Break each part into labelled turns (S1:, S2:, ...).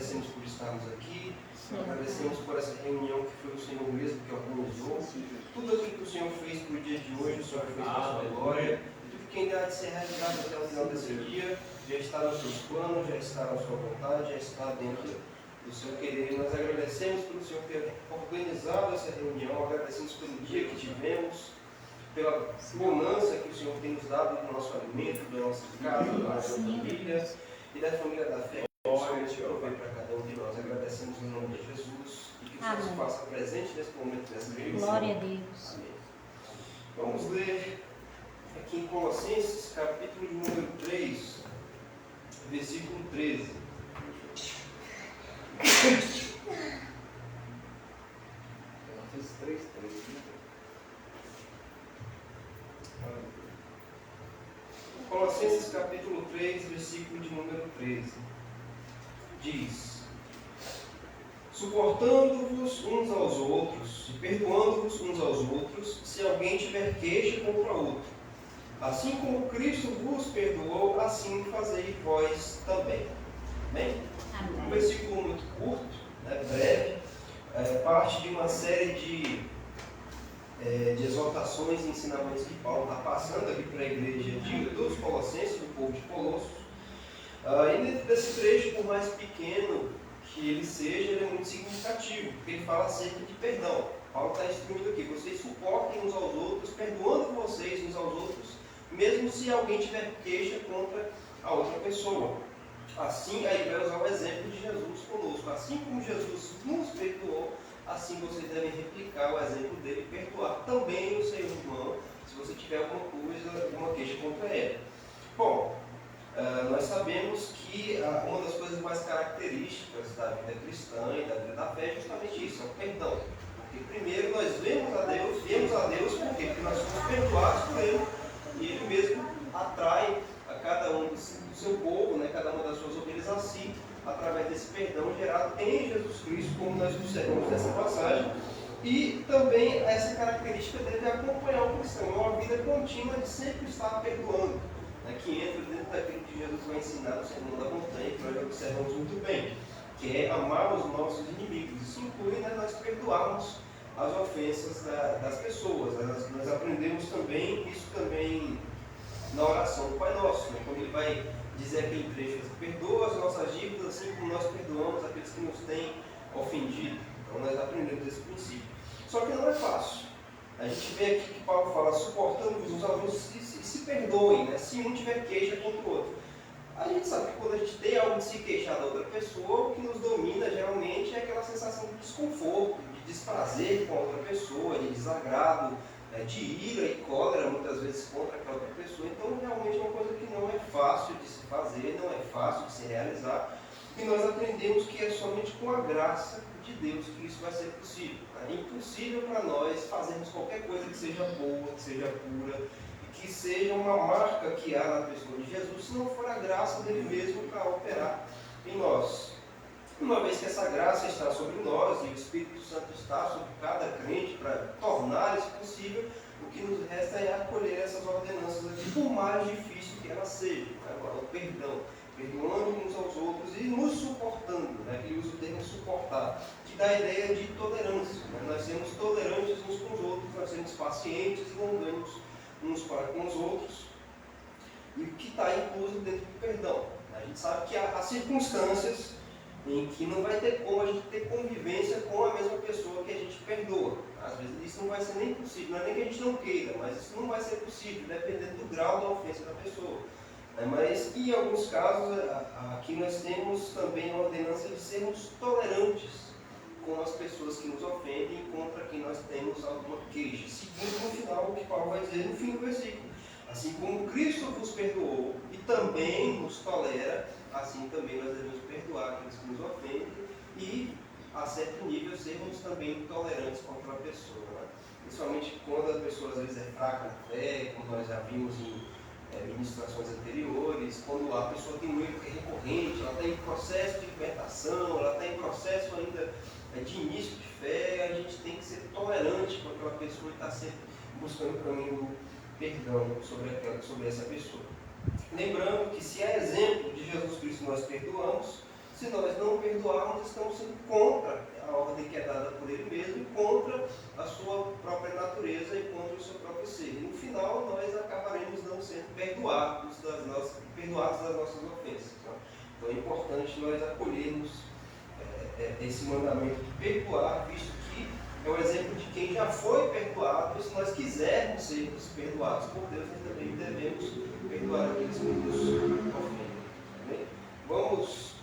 S1: agradecemos por estarmos aqui, agradecemos por essa reunião que foi o Senhor mesmo que organizou. Tudo aquilo que o Senhor fez para o dia de hoje, o Senhor fez para a sua glória. Tudo que ainda há de ser realizado até o final desse dia, já está nos seus planos, já está na sua vontade, já está dentro do seu querer. E nós agradecemos pelo Senhor ter organizado essa reunião, agradecemos pelo dia que tivemos, pela bonança que o Senhor tem nos dado do nosso alimento, da nossa casa, da nossa família e da família da fé. Que o Senhor te provê para cada um de nós. Agradecemos em nome de Jesus e que o Senhor se faça presente nesse momento dessa reunião.
S2: Glória a Deus.
S1: Amém. Vamos ler aqui em Colossenses, capítulo de número 3, versículo 13.
S3: Colossenses 3:13.
S1: Colossenses capítulo 3, versículo de número 13. Diz: suportando-vos uns aos outros e perdoando-vos uns aos outros, se alguém tiver queixa contra outro. Assim como Cristo vos perdoou, assim fazei vós também. Amém? Um versículo muito curto, breve, parte de uma série de exortações e ensinamentos que Paulo está passando aqui para a igreja dos Colossenses, do povo de Colossos. E dentro desse trecho, por mais pequeno que ele seja, ele é muito significativo, porque ele fala acerca de perdão. Paulo está instruindo aqui: vocês suportem uns aos outros, perdoando vocês uns aos outros, mesmo se alguém tiver queixa contra a outra pessoa. Assim, aí vai usar o exemplo de Jesus conosco. Assim como Jesus nos perdoou, assim vocês devem replicar o exemplo dele e perdoar também o seu irmão, se você tiver alguma coisa, alguma queixa contra ele. Bom, nós sabemos que uma das coisas mais características da vida cristã e da vida da fé é justamente isso, é o perdão. Porque primeiro nós vemos a Deus por quê? Porque nós somos perdoados por Ele, e Ele mesmo atrai a cada um do seu povo, cada uma das suas ovelhas a si, através desse perdão gerado em Jesus Cristo, como nós observamos nessa passagem. E também essa característica deve acompanhar o cristão, uma vida contínua de sempre estar perdoando, que entra dentro daquilo que Jesus vai ensinar no Sermão da Montanha, que nós observamos muito bem, que é amar os nossos inimigos. Isso inclui nós perdoarmos as ofensas das pessoas. Nós aprendemos também isso também na oração do Pai Nosso, quando ele vai dizer aquele trecho: perdoa as nossas dívidas assim como nós perdoamos aqueles que nos têm ofendido. Então nós aprendemos esse princípio. Só que não é fácil. A gente vê aqui que Paulo fala: suportando-vos uns aos outros e se perdoem, se um tiver queixa contra o outro. A gente sabe que quando a gente tem algo de se queixar da outra pessoa, o que nos domina geralmente é aquela sensação de desconforto, de desprazer com a outra pessoa, de desagrado, de ira e cólera muitas vezes contra aquela outra pessoa. Então realmente é uma coisa que não é fácil de se fazer, não é fácil de se realizar, e nós aprendemos que é somente com a graça de Deus que isso vai ser possível. É impossível para nós fazermos qualquer coisa que seja boa, que seja pura, e que seja uma marca que há na pessoa de Jesus, se não for a graça dele mesmo para operar em nós. Uma vez que essa graça está sobre nós e o Espírito Santo está sobre cada crente para tornar isso possível, o que nos resta é acolher essas ordenanças aqui, por mais difícil que elas sejam. Agora, o perdão, perdoando uns aos outros e nos suportando, que ele usa o termo suportar, que dá a ideia de tolerância. Nós sermos tolerantes uns com os outros, nós sermos pacientes e longânimos uns para com os outros, e o que está incluso dentro do perdão. A gente sabe que há circunstâncias em que não vai ter como a gente ter convivência com a mesma pessoa que a gente perdoa. Às vezes isso não vai ser nem possível, não é nem que a gente não queira, mas isso não vai ser possível, dependendo do grau da ofensa da pessoa. Mas em alguns casos, aqui nós temos também a ordenança de sermos tolerantes com as pessoas que nos ofendem e contra quem nós temos alguma queixa, seguindo no final o que Paulo vai dizer no fim do versículo. Assim como Cristo vos perdoou e também nos tolera, assim também nós devemos perdoar aqueles que nos ofendem e, a certo nível, sermos também tolerantes contra a pessoa. Principalmente quando a pessoa às vezes é fraca na fé, como nós já vimos em ministrações anteriores, quando a pessoa tem um erro que é recorrente, ela está em processo de libertação, ela está em processo ainda de início de fé, a gente tem que ser tolerante com aquela pessoa e estar sempre buscando o caminho do perdão sobre essa pessoa. Lembrando que se é exemplo de Jesus Cristo nós perdoamos, Se nós não perdoarmos, estamos sendo contra a ordem que é dada por Ele mesmo, e contra a sua própria natureza e contra o seu próprio ser. E no final, nós acabaremos não sendo perdoados das nossas ofensas. Tá? Então é importante nós acolhermos esse mandamento de perdoar, visto que é o exemplo de quem já foi perdoado, e se nós quisermos ser perdoados por Deus, nós também devemos perdoar aqueles que nos ofendem. Amém? Vamos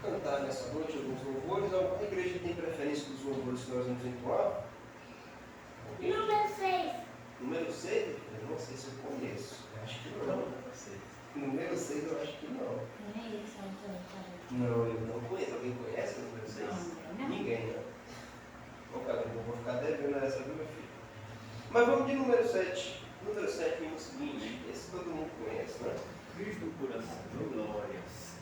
S1: cantar nessa noite alguns louvores. A igreja tem preferência dos louvores que nós vamos entoar?
S2: Número 6.
S1: Número 6? Eu não sei se eu conheço. Eu acho que não. Número 6 eu acho que não. Não, eu não conheço. Alguém conhece o número 6?
S2: Não.
S1: Ninguém, né? Bom, cara, eu vou ficar devendo essa, viu, meu filho? Mas vamos de número 7. Número 7 é o seguinte, esse todo mundo conhece, né?
S3: Cristo coração, glórias.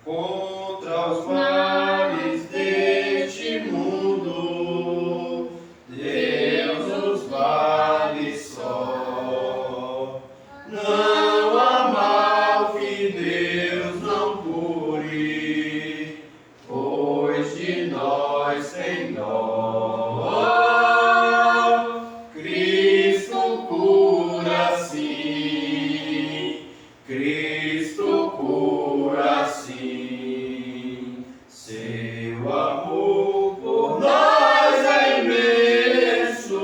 S1: Contra os males deste mundo, Deus nos vale só. Não há mal que Deus não cure, pois de nós sem dó. Cristo cura sim, Cristo cura sim. Seu amor por nós é imenso,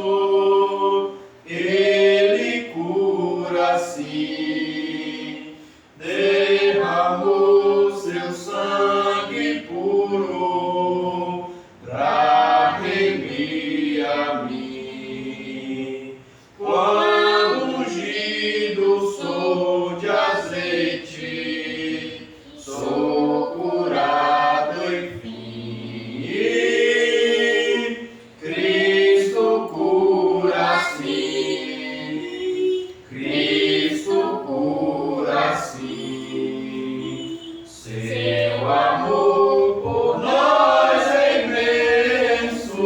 S1: Ele cura sim. Derramou seu sangue puro pra remir a mim. Quando ungido sou de azeite, sou curado enfim. Cristo cura sim, Cristo cura sim. Seu amor por nós é imenso,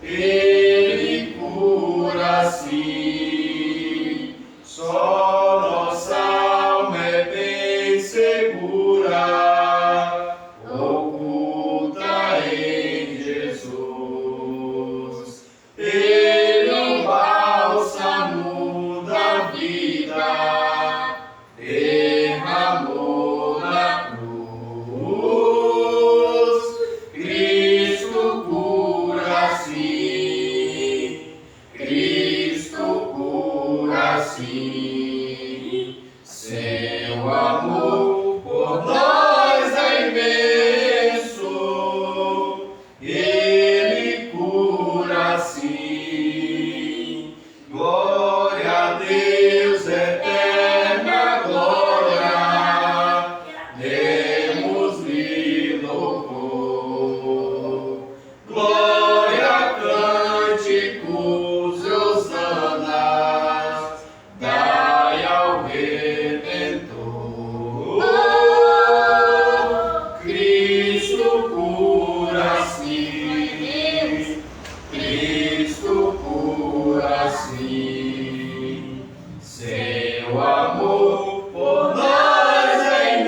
S1: Ele cura sim. Só nossa alma é bem segura, oculta em Jesus. Ele é um bálsamo da vida, derramou na cruz. Cristo cura sim, Cristo cura sim. Seu amor por nós é imenso, Ele cura sim. Glória a Deus, eterna glória, demos-lhe louvor. Glória, cânticos e hosanas, dai ao Redentor. Cristo cura sim, Cristo cura sim. Seu amor por nós é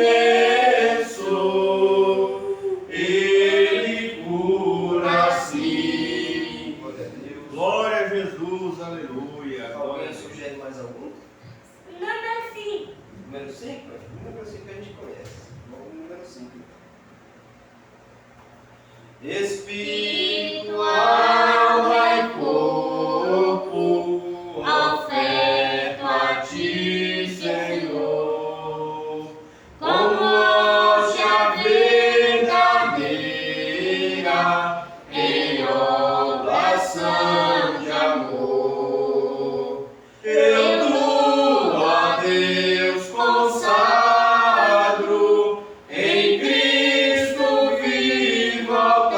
S1: imenso, Ele cura sim. Glória a Deus.
S3: Glória a Jesus, aleluia.
S1: Alguém
S3: Glória a Deus.
S1: sugere mais algum?
S2: Número 5.
S1: Número 5? Número 5 a gente conhece. Vamos no número 5. Espírito, alma e corpo, oferto a ti, Senhor, como hóstia verdadeira, em oblação de amor. Eu dou a Deus consagro, em Cristo vivo altar.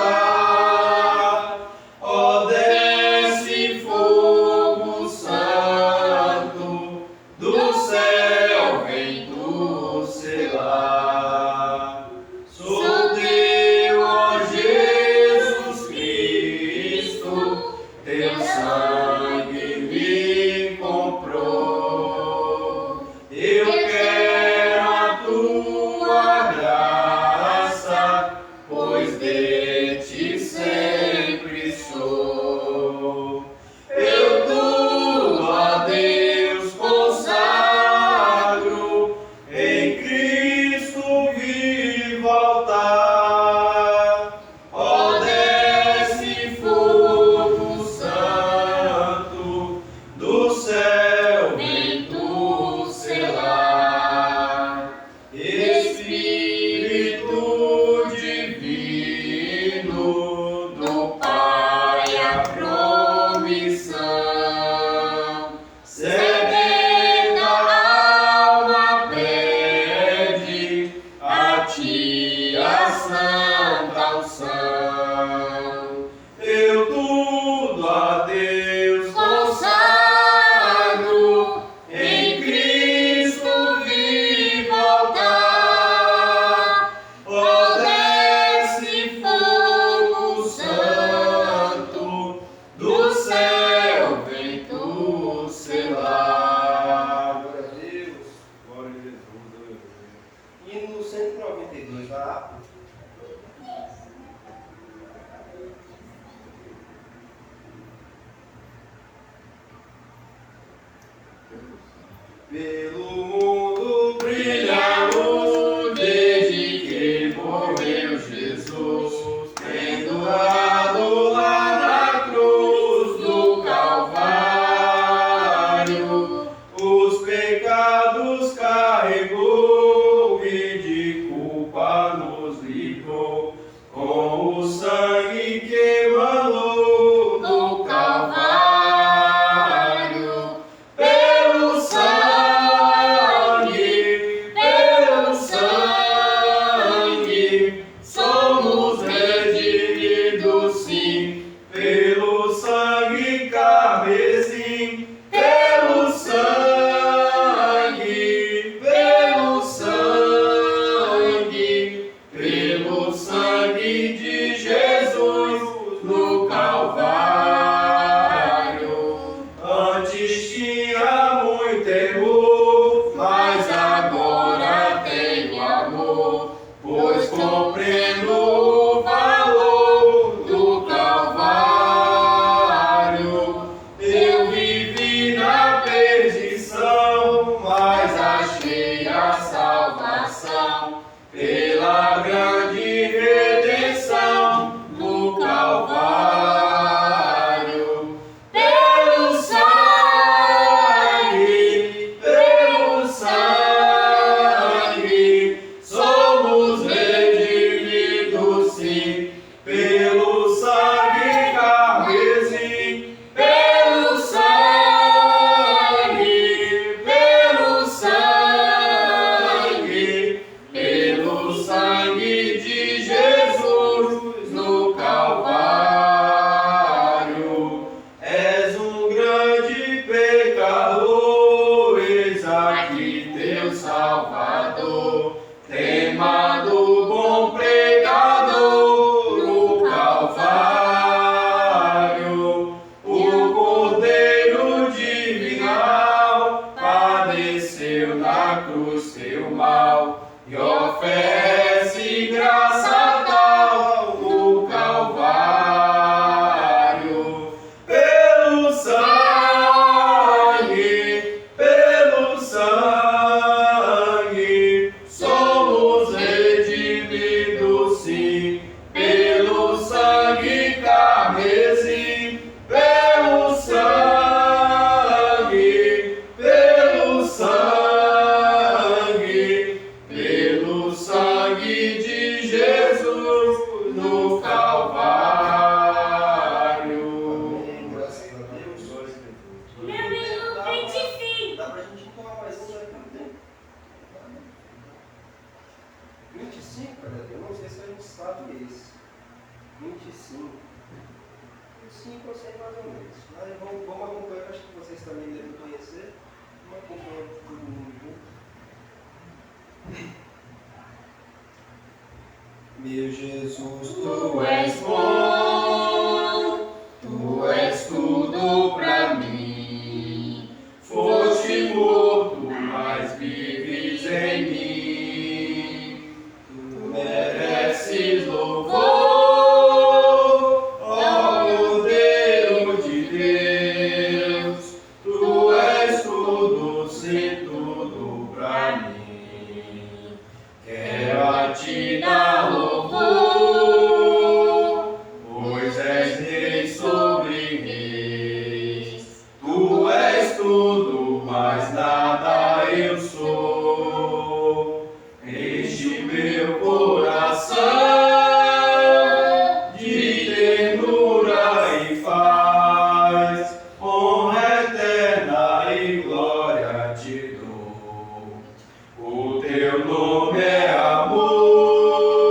S1: 192, vai lá. Pelo mundo brilha a luz, desde que morreu Jesus, pendurado lá na cruz do Calvário, os pecados carregou e de culpa nos livrou, com o sangue que emanou do Calvário. Pois compreendo o valor do Calvário. Eu vivi na perdição, mas achei a salvação pela grande redenção do Calvário. Pelo sangue, somos redimidos, sim, pelo sangue carmesim, pelo sangue de Jesus no Calvário. És um grande pecador, eis aqui teu Salvador, temado bom pregador no Calvário. O Cordeiro divinal padeceu na cruz teu mal e oferece graça tal no Calvário. Pelo sangue, somos redimidos, sim, pelo sangue carmesim, pelo sangue de Jesus no Calvário. Amém, graças a Deus.
S2: Meu menino 25.
S1: Dá pra gente empurrar mais um, já que não tem? 25, cara, eu não sei se a gente sabe esse. 25. 25 eu sei mais ou menos. Mas vamos acompanhar, acho que vocês também devem conhecer. Vamos acompanhar todo mundo junto. Meu Jesus, tu és bom, tu és tudo pra mim. Foste morto, mas vives em mim. Tu mereces louvor, ó Cordeiro de Deus. Tu és tudo, sim, tudo pra mim. Quero a ti dar louvor, pois és rei sobre reis. Tu és tudo, mas nada eu sou. Enche meu coração de ternura e paz, honra eterna e glória te dou. O teu nome é amor,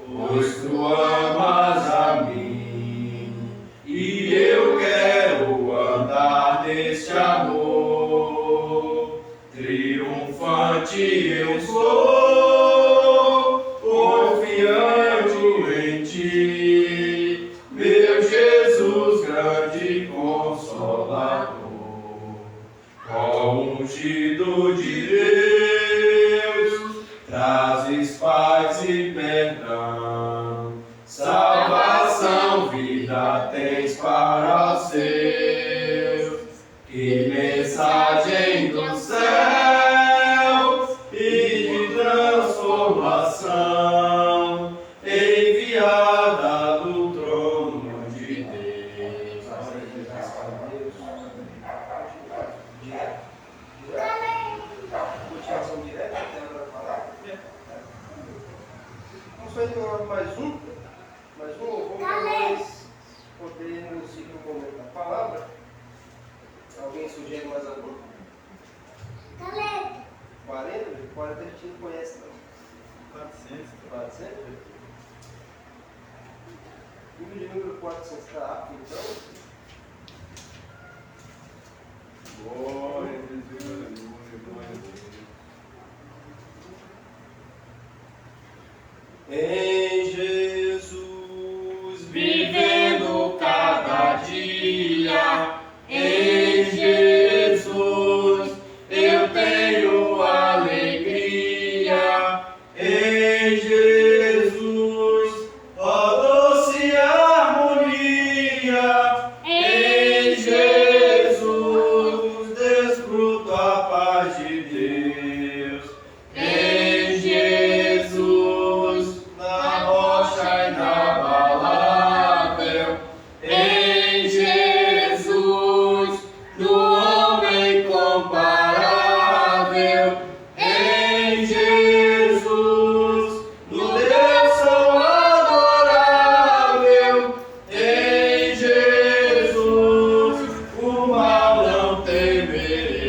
S1: pois tu amas a mim, e eu quero andar neste amor. Triunfante eu sou, confiante em ti, meu Jesus, grande consolador. Ó ungido de Deus, traz
S3: e perdão, salvação, vida tens para os seus. Que mensagem do céu e de transformação, enviada do trono de Deus.
S1: Continuação direta, até agora falar. Vamos fazer agora mais um louvor para nós podermos ir para o momento da palavra. Alguém sugere mais algum? 40? 40 a gente não conhece não. 400? Livro de número 400 está apto então?
S3: Glória a Deus, aleluia, glória a Deus. Em Jesus, vivendo cada dia, em Jesus, eu tenho alegria. Em Jesus, ó doce harmonia. Em Jesus, desfruto a paz de Deus. Em Jesus, na rocha inabalável. Em Jesus, no homem comparável. Em Jesus, no Deus tão adorável. Em Jesus, o mal não temerei.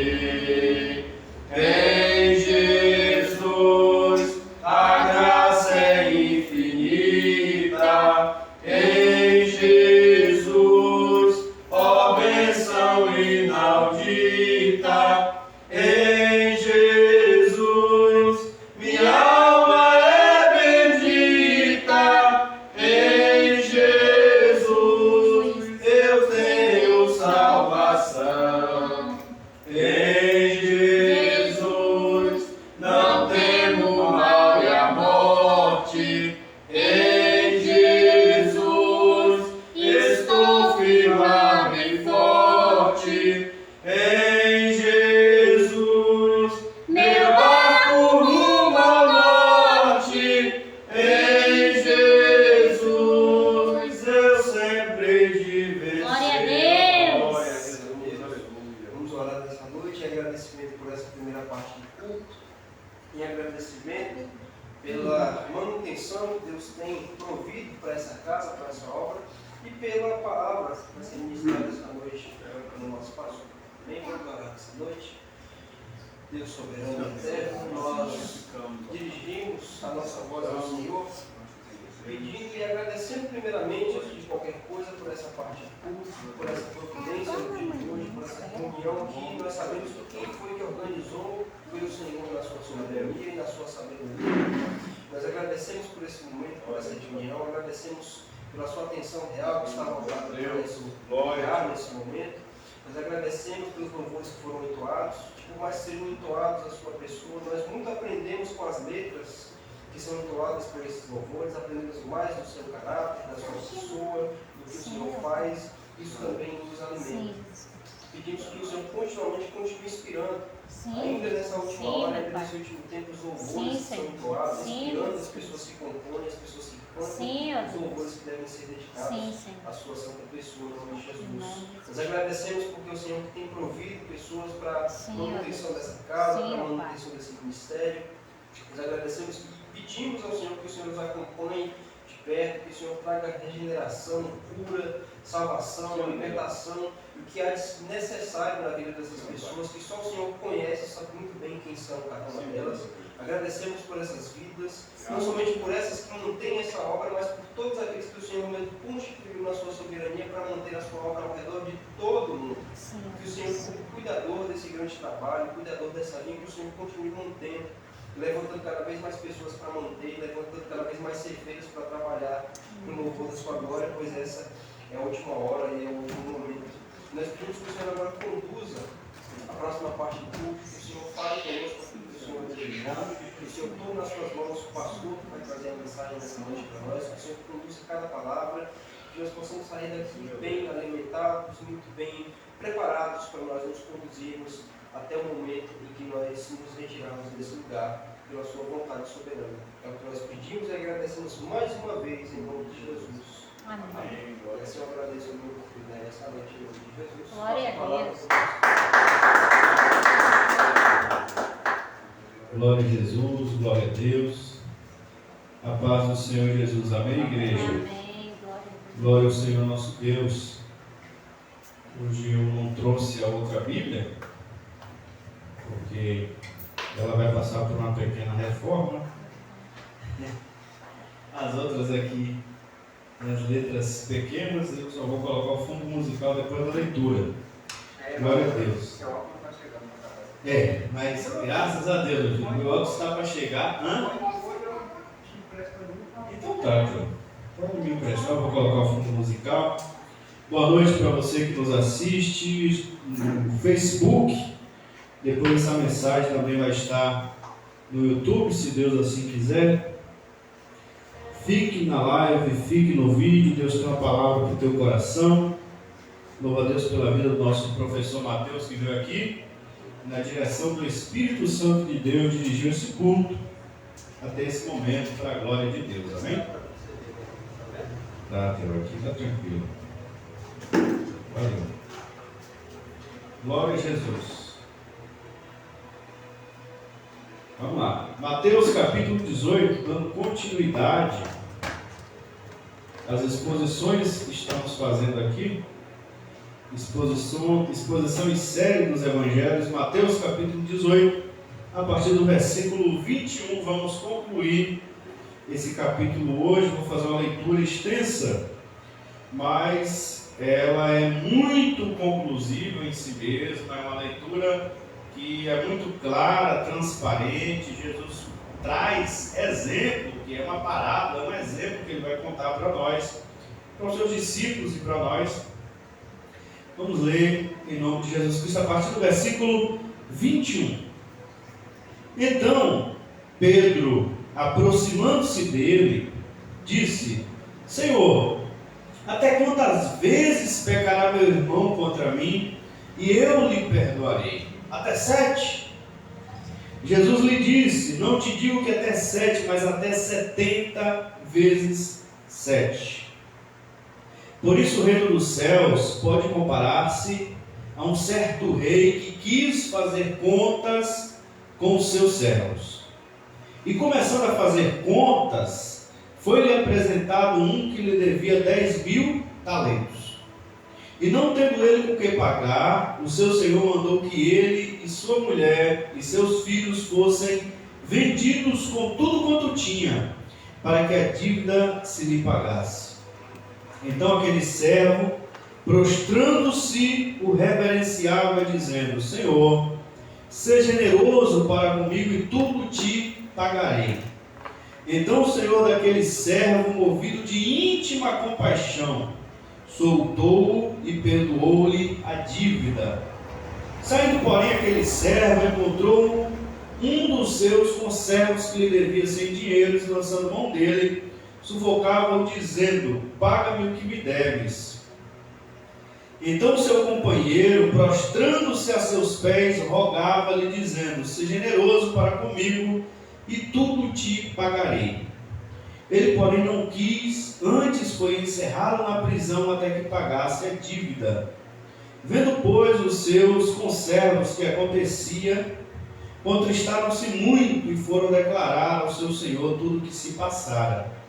S3: Em Jesus, a graça é infinita. Em Jesus, ó bênção inaudita. Em Jesus, minha alma é bendita. Em Jesus, eu tenho salvação. Em Jesus, não temo mal e a morte. Em Jesus, estou firmado e forte. Em Jesus, meu barco rumo ao norte. Em Jesus, eu sempre hei de vencer.
S2: Glória a Deus.
S3: Glória a Deus, aleluia.
S1: Vamos orar nessa noite em agradecimento por essa primeira parte do culto, em agradecimento pela manutenção que Deus tem provido para essa casa, para essa obra, e pela palavra que vai ser ministrada essa noite pelo nosso pastor. Bem, vamos orar essa noite. Deus soberano e eterno, nós dirigimos a nossa voz ao Senhor, pedindo e agradecendo primeiramente, antes de qualquer coisa, por essa parte do culto, por essa providência no dia de hoje, por essa reunião que nós sabemos que quem foi que organizou foi o Senhor na sua soberania e na sua sabedoria. Nós agradecemos por esse momento, por essa reunião, agradecemos pela sua atenção real que está voltada para esse lugar, nesse momento. Nós agradecemos pelos louvores que foram entoados, por mais que sejam entoados a sua pessoa, nós muito aprendemos com as letras que são entoadas por esses louvores, aprendemos mais do seu caráter, da sua pessoa, do que o Senhor faz, isso também nos alimenta. Pedimos que o Senhor continuamente continue inspirando, ainda nessa última hora, ainda nesse último tempo, os louvores que são entoados, inspirando as pessoas que compõem, as pessoas que cantam, os louvores que devem ser dedicados à sua santa pessoa, em nome de Jesus. Nós agradecemos porque o Senhor tem provido pessoas para a manutenção dessa casa, para a manutenção desse ministério. Nós agradecemos e pedimos ao Senhor que o Senhor nos acompanhe de perto, que o Senhor traga regeneração, cura, salvação, libertação, e o que há de necessário na vida dessas pessoas, que só o Senhor conhece, sabe muito bem quem são cada uma delas. Agradecemos por essas vidas, não somente por essas que mantêm essa obra, mas por todos aqueles que o Senhor mesmo constituiu na sua soberania para manter a sua obra ao redor de todo o mundo. Que o Senhor, como cuidador desse grande trabalho, cuidador dessa linha, que o Senhor continue mantendo, levantando cada vez mais pessoas para manter, levantando cada vez mais ceifeiros para trabalhar no louvor da sua glória, pois essa é a última hora e é o último momento. Nós pedimos que o Senhor agora conduza a próxima parte do culto, que o Senhor fale conosco, que o o Senhor desejar. Que o Senhor tome nas suas mãos o pastor que vai trazer a mensagem nessa noite para nós. Que o Senhor conduza cada palavra. Que nós possamos sair daqui bem alimentados, muito bem preparados para nós nos conduzirmos até o momento em que nós nos retirarmos desse lugar pela sua vontade soberana. É o que nós pedimos e agradecemos mais uma vez em nome de Jesus.
S2: Amém.
S1: E assim eu agradeço a minha oportunidade essa noite em nome de Jesus.
S2: Glória a Deus.
S3: Glória a Jesus, glória a Deus. A paz do Senhor Jesus. Amém, igreja?
S2: Amém. Glória a Deus.
S3: Glória ao Senhor nosso Deus. Hoje eu não trouxe a outra Bíblia, porque ela vai passar por uma pequena reforma. As outras aqui, as letras pequenas, eu só vou colocar o fundo musical depois da leitura. Glória a Deus. Mas graças a Deus, meu óculos está para chegar. Então tá, pode me emprestar, vou colocar o fundo musical. Boa noite para você que nos assiste no Facebook. Depois essa mensagem também vai estar no YouTube, se Deus assim quiser. Fique na live, fique no vídeo. Deus tem uma palavra para o teu coração. Louva a Deus pela vida do nosso professor Mateus, que veio aqui na direção do Espírito Santo de Deus, dirigiu esse culto até esse momento para a glória de Deus. Amém? Tá, Teu, aqui está tranquilo. Valeu. Glória a Jesus. Vamos lá. Mateus capítulo 18, dando continuidade às exposições que estamos fazendo aqui. Exposição em série dos Evangelhos. Mateus capítulo 18, a partir do versículo 21. Vamos concluir esse capítulo hoje. Vou fazer uma leitura extensa, mas ela é muito conclusiva em si mesma. É uma leitura que é muito clara, transparente. Jesus traz exemplo, que é uma parábola, é um exemplo que ele vai contar para nós, para os seus discípulos e para nós. Vamos ler em nome de Jesus Cristo a partir do versículo 21. Então Pedro, aproximando-se dele, disse: Senhor, até quantas vezes pecará meu irmão contra mim e eu lhe perdoarei? Até 7? Jesus lhe disse: Não te digo que até 7, mas até 70 vezes 7. Por isso o reino dos céus pode comparar-se a um certo rei que quis fazer contas com os seus servos. E começando a fazer contas, foi-lhe apresentado um que lhe devia 10.000 talentos. E não tendo ele com que pagar, o seu senhor mandou que ele e sua mulher e seus filhos fossem vendidos com tudo quanto tinha, para que a dívida se lhe pagasse. Então aquele servo, prostrando-se, o reverenciava, dizendo: Senhor, seja generoso para comigo e tudo te pagarei. Então o senhor daquele servo, movido de íntima compaixão, soltou-o e perdoou-lhe a dívida. Saindo, porém, aquele servo encontrou um dos seus conservos que lhe devia 100 dinheiros, e lançando mão dele, sufocava-o, dizendo: Paga-me o que me deves. Então seu companheiro, prostrando-se a seus pés, rogava-lhe, dizendo: Seja generoso para comigo e tudo te pagarei. Ele, porém, não quis, antes foi encerrado na prisão até que pagasse a dívida. Vendo, pois, os seus conservos que acontecia, contristaram-se muito e foram declarar ao seu senhor tudo o que se passara.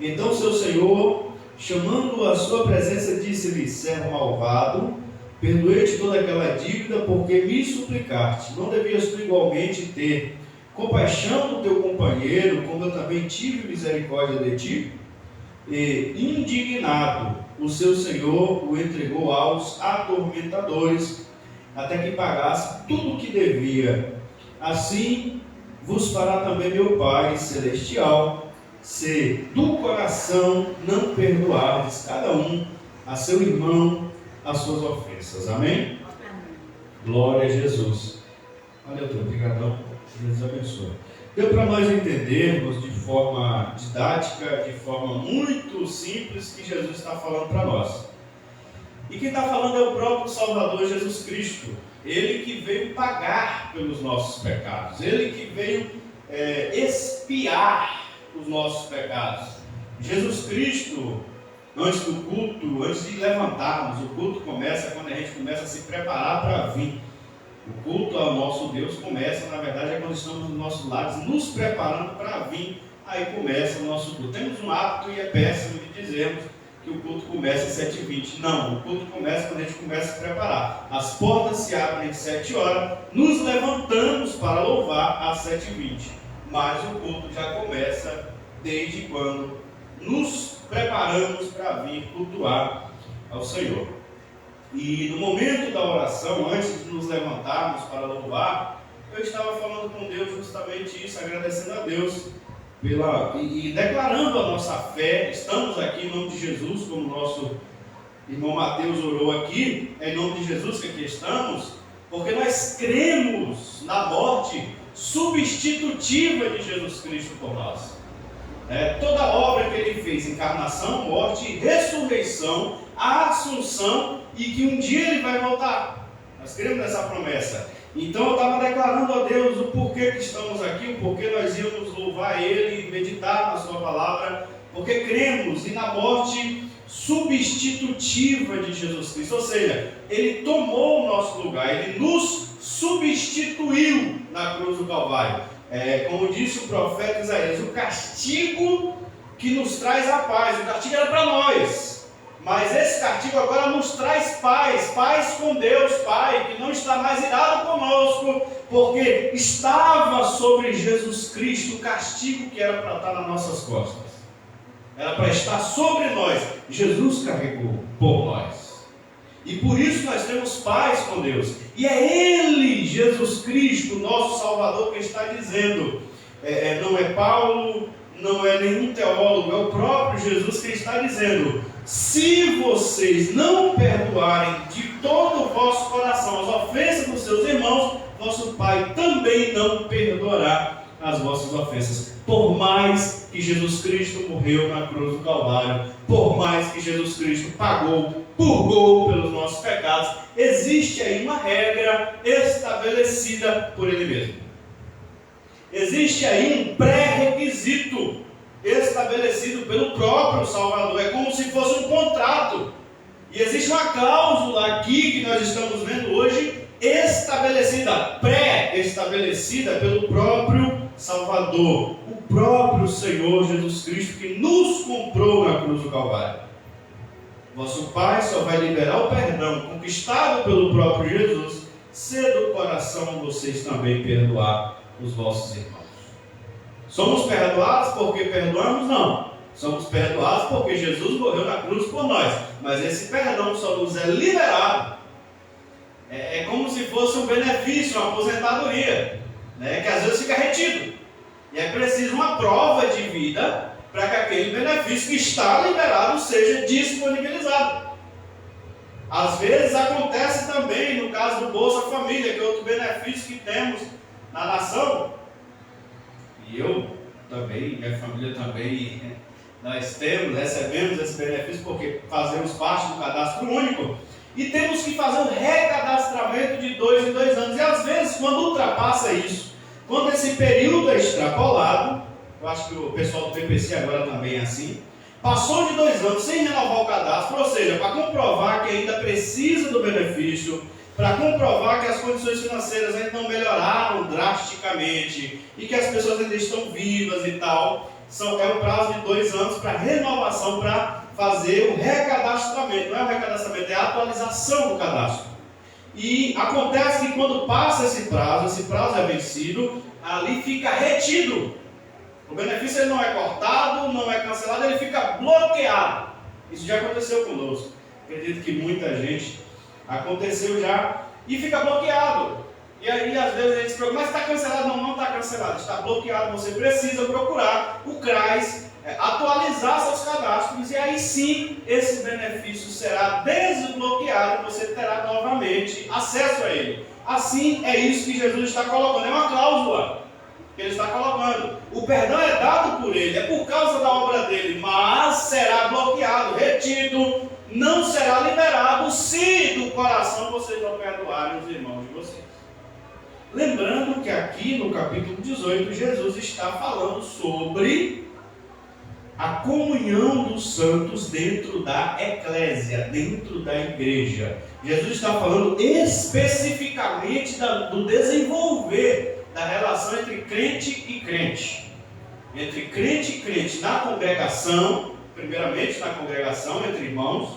S3: Então seu senhor, chamando-o à sua presença, disse-lhe: Servo malvado, perdoei-te toda aquela dívida, porque me suplicaste. Não devias tu igualmente ter compaixão do teu companheiro, como eu também tive misericórdia de ti? E, indignado, o seu senhor o entregou aos atormentadores, até que pagasse tudo o que devia. Assim vos fará também meu Pai celestial, se do coração não perdoardes cada um a seu irmão as suas ofensas. Amém? Glória a Jesus. Valeu, teu obrigadão. Deus abençoe. Deu para nós entendermos de forma didática, de forma muito simples, que Jesus está falando para nós. E quem está falando é o próprio Salvador Jesus Cristo. Ele que veio pagar pelos nossos pecados. Ele que veio expiar os nossos pecados. Jesus Cristo, antes do culto, antes de levantarmos, o culto começa quando a gente começa a se preparar para vir. O culto ao nosso Deus começa, na verdade, é quando estamos nos nossos lares, nos preparando para vir, aí começa o nosso culto. Temos um hábito, e é péssimo, de dizermos que o culto começa às 7h20. Não, o culto começa quando a gente começa a se preparar. As portas se abrem às 7 horas, nos levantamos para louvar às 7h20. Mas o culto já começa desde quando nos preparamos para vir cultuar ao Senhor. E no momento da oração, antes de nos levantarmos para louvar, eu estava falando com Deus justamente isso, agradecendo a Deus e declarando a nossa fé. Estamos aqui em nome de Jesus, como o nosso irmão Mateus orou aqui, é em nome de Jesus que aqui estamos, porque nós cremos na morte substitutiva de Jesus Cristo por nós. Toda a obra que ele fez, encarnação, morte, ressurreição, a assunção, e que um dia ele vai voltar. Nós cremos nessa promessa. Então eu estava declarando a Deus o porquê que estamos aqui, o porquê nós íamos louvar Ele, meditar na sua palavra, porque cremos na morte substitutiva de Jesus Cristo. Ou seja, Ele tomou o nosso lugar, Ele nos substituiu na cruz do Calvário. Como disse o profeta Isaías, o castigo que nos traz a paz, o castigo era para nós. Mas esse castigo agora nos traz paz com Deus, Pai, que não está mais irado conosco, porque estava sobre Jesus Cristo o castigo que era para estar nas nossas costas. Era para estar sobre nós. Jesus carregou por nós. E por isso nós temos paz com Deus. E é Ele, Jesus Cristo, nosso Salvador, que está dizendo. Não é Paulo, não é nenhum teólogo, é o próprio Jesus que está dizendo: se vocês não perdoarem de todo o vosso coração as ofensas dos seus irmãos, vosso Pai também não perdoará as vossas ofensas. Por mais que Jesus Cristo morreu na cruz do Calvário, por mais que Jesus Cristo purgou pelos nossos pecados, existe aí uma regra estabelecida por Ele mesmo. Existe aí um pré-requisito estabelecido pelo próprio Salvador. É como se fosse um contrato. E existe uma cláusula aqui que nós estamos vendo hoje, estabelecida, pré-estabelecida pelo próprio Salvador, o próprio Senhor Jesus Cristo, que nos comprou na cruz do Calvário. Vosso Pai só vai liberar o perdão conquistado pelo próprio Jesus, se do coração vocês também perdoar os vossos irmãos. Somos perdoados porque perdoamos? Não. Somos perdoados porque Jesus morreu na cruz por nós. Mas esse perdão só nos é liberado. É como se fosse um benefício, uma aposentadoria, que às vezes fica retido. E é preciso uma prova de vida para que aquele benefício que está liberado seja disponibilizado. Às vezes acontece também no caso do Bolsa Família, que é outro benefício que temos na nação. E eu também, minha família também, nós recebemos esse benefício porque fazemos parte do cadastro único e temos que fazer um recadastramento de 2 em 2 anos. E às vezes, quando ultrapassa isso, quando esse período é extrapolado, eu acho que o pessoal do PPC agora também é assim, passou de 2 anos sem renovar o cadastro, ou seja, para comprovar que ainda precisa do benefício, para comprovar que as condições financeiras ainda não melhoraram drasticamente e que as pessoas ainda estão vivas e tal, é o prazo de 2 anos para renovação, para fazer o recadastramento. Não é o recadastramento, é a atualização do cadastro. E acontece que quando passa esse prazo é vencido, ali fica retido. O benefício ele não é cortado, não é cancelado, ele fica bloqueado. Isso já aconteceu conosco. Acredito que muita gente aconteceu já e fica bloqueado. E aí às vezes a gente se preocupa, mas está cancelado? Não, não está cancelado, está bloqueado. Você precisa procurar o CRAS, atualizar seus cadastros, e aí sim esse benefício será desbloqueado e você terá novamente acesso a ele. Assim é isso que Jesus está colocando, é uma cláusula. que ele está colocando. O perdão é dado por ele, é por causa da obra dele, mas será bloqueado, retido, não será liberado se do coração vocês não perdoarem os irmãos de vocês. Lembrando que aqui no capítulo 18, Jesus está falando sobre a comunhão dos santos dentro da eclésia, dentro da igreja. Jesus está falando especificamente do desenvolver da relação entre crente e crente. Entre crente e crente na congregação, primeiramente na congregação, entre irmãos,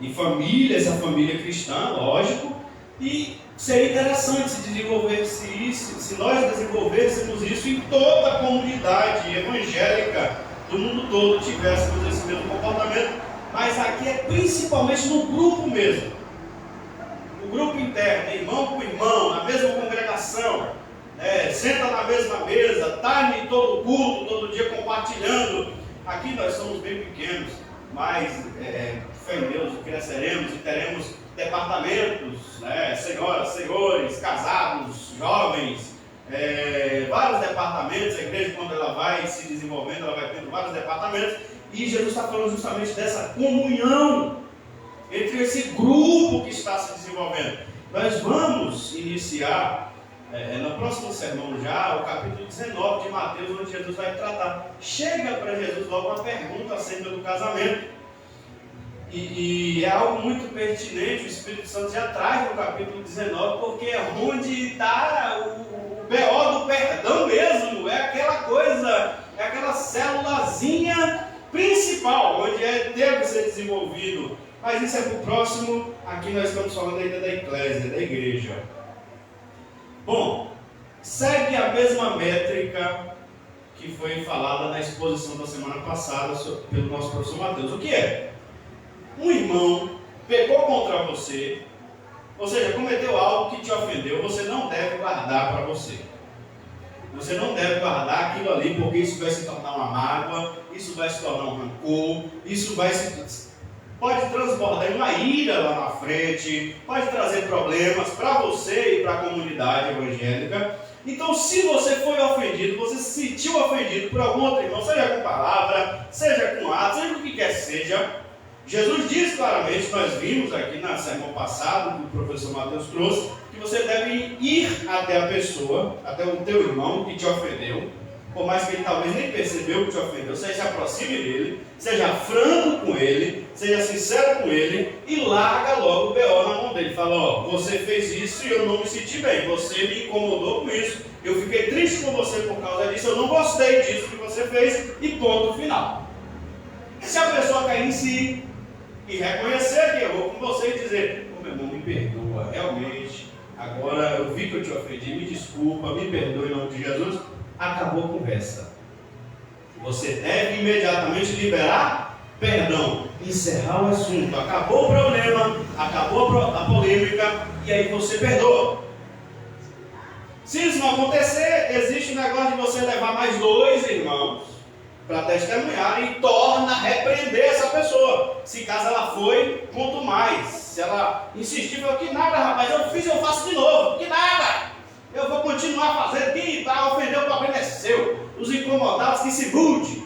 S3: e família, essa família cristã, lógico, e seria interessante se desenvolvesse isso, se nós desenvolvêssemos isso em toda a comunidade evangélica do mundo todo, tivéssemos esse mesmo comportamento, mas aqui é principalmente no grupo mesmo. O grupo interno, irmão com irmão, na mesma congregação, senta na mesma mesa, está em todo culto, todo dia compartilhando. Aqui nós somos bem pequenos, mas fé em Deus cresceremos e teremos departamentos, senhoras, senhores, casados, jovens, vários departamentos. A igreja, quando ela vai se desenvolvendo, ela vai tendo vários departamentos, e Jesus está falando justamente dessa comunhão entre esse grupo que está se desenvolvendo. Nós vamos iniciar no próximo sermão já o capítulo 19 de Mateus, onde Jesus vai tratar. Chega para Jesus logo uma pergunta acerca do casamento. E é algo muito pertinente, o Espírito Santo já traz no capítulo 19, porque é onde está o BO do perdão mesmo, é aquela coisa, é aquela célulazinha principal, onde deve ser desenvolvido. Mas isso é para o próximo. Aqui nós estamos falando ainda da eclésia, da igreja. Bom, segue a mesma métrica que foi falada na exposição da semana passada pelo nosso professor Mateus. O que é? Um irmão pecou contra você, ou seja, cometeu algo que te ofendeu, você não deve guardar para você. Você não deve guardar aquilo ali, porque isso vai se tornar uma mágoa, isso vai se tornar um rancor, isso pode transbordar em uma ira lá na frente, pode trazer problemas para você e para a comunidade evangélica. Então, se você foi ofendido, você se sentiu ofendido por algum outro irmão, seja com palavra, seja com ato, seja o que quer que seja, Jesus diz claramente, nós vimos aqui na sermão passado, que o professor Mateus trouxe, que você deve ir até a pessoa, até o teu irmão que te ofendeu, por mais que ele talvez nem percebeu que te ofendeu, você se aproxime dele, seja franco com ele, seja sincero com ele e larga logo o BO na mão dele. Fala, você fez isso e eu não me senti bem, você me incomodou com isso, eu fiquei triste com você por causa disso, eu não gostei disso que você fez e ponto final. Se a pessoa cair em si e reconhecer que errou com você e dizer, meu irmão, me perdoa, realmente, agora eu vi que eu te ofendi, me desculpa, me perdoa em nome de Jesus, acabou a conversa. Você deve imediatamente liberar perdão, encerrar o assunto, acabou o problema, acabou a polêmica, e aí você perdoa. Se isso não acontecer, existe o negócio de você levar mais 2 irmãos para testemunhar e torna a repreender essa pessoa. Se caso ela foi, quanto mais. Se ela insistir, falou que nada, rapaz, eu fiz, eu faço de novo, que nada. Eu vou continuar fazendo, quem vai ofender o problema é seu. Os incomodados que se mude.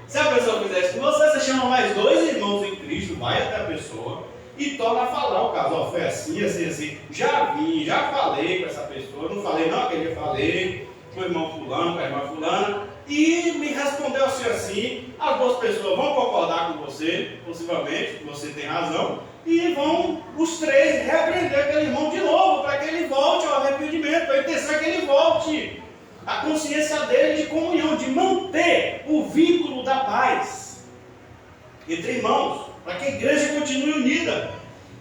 S3: Se a pessoa fizer isso com você chama mais 2 irmãos em Cristo, vai até a pessoa e torna a falar o caso. Foi assim, assim, assim. Já vi, já falei com essa pessoa, não falei não, aquele dia falei com o irmão fulano, com a irmã fulana, e me respondeu assim, assim. As 2 pessoas vão concordar com você, possivelmente, que você tem razão, e vão os 3 repreender aquele irmão de novo, para que ele volte ao arrependimento. A intenção é que ele volte a consciência dele de comunhão, de manter o vínculo da paz entre irmãos, para que a igreja continue unida.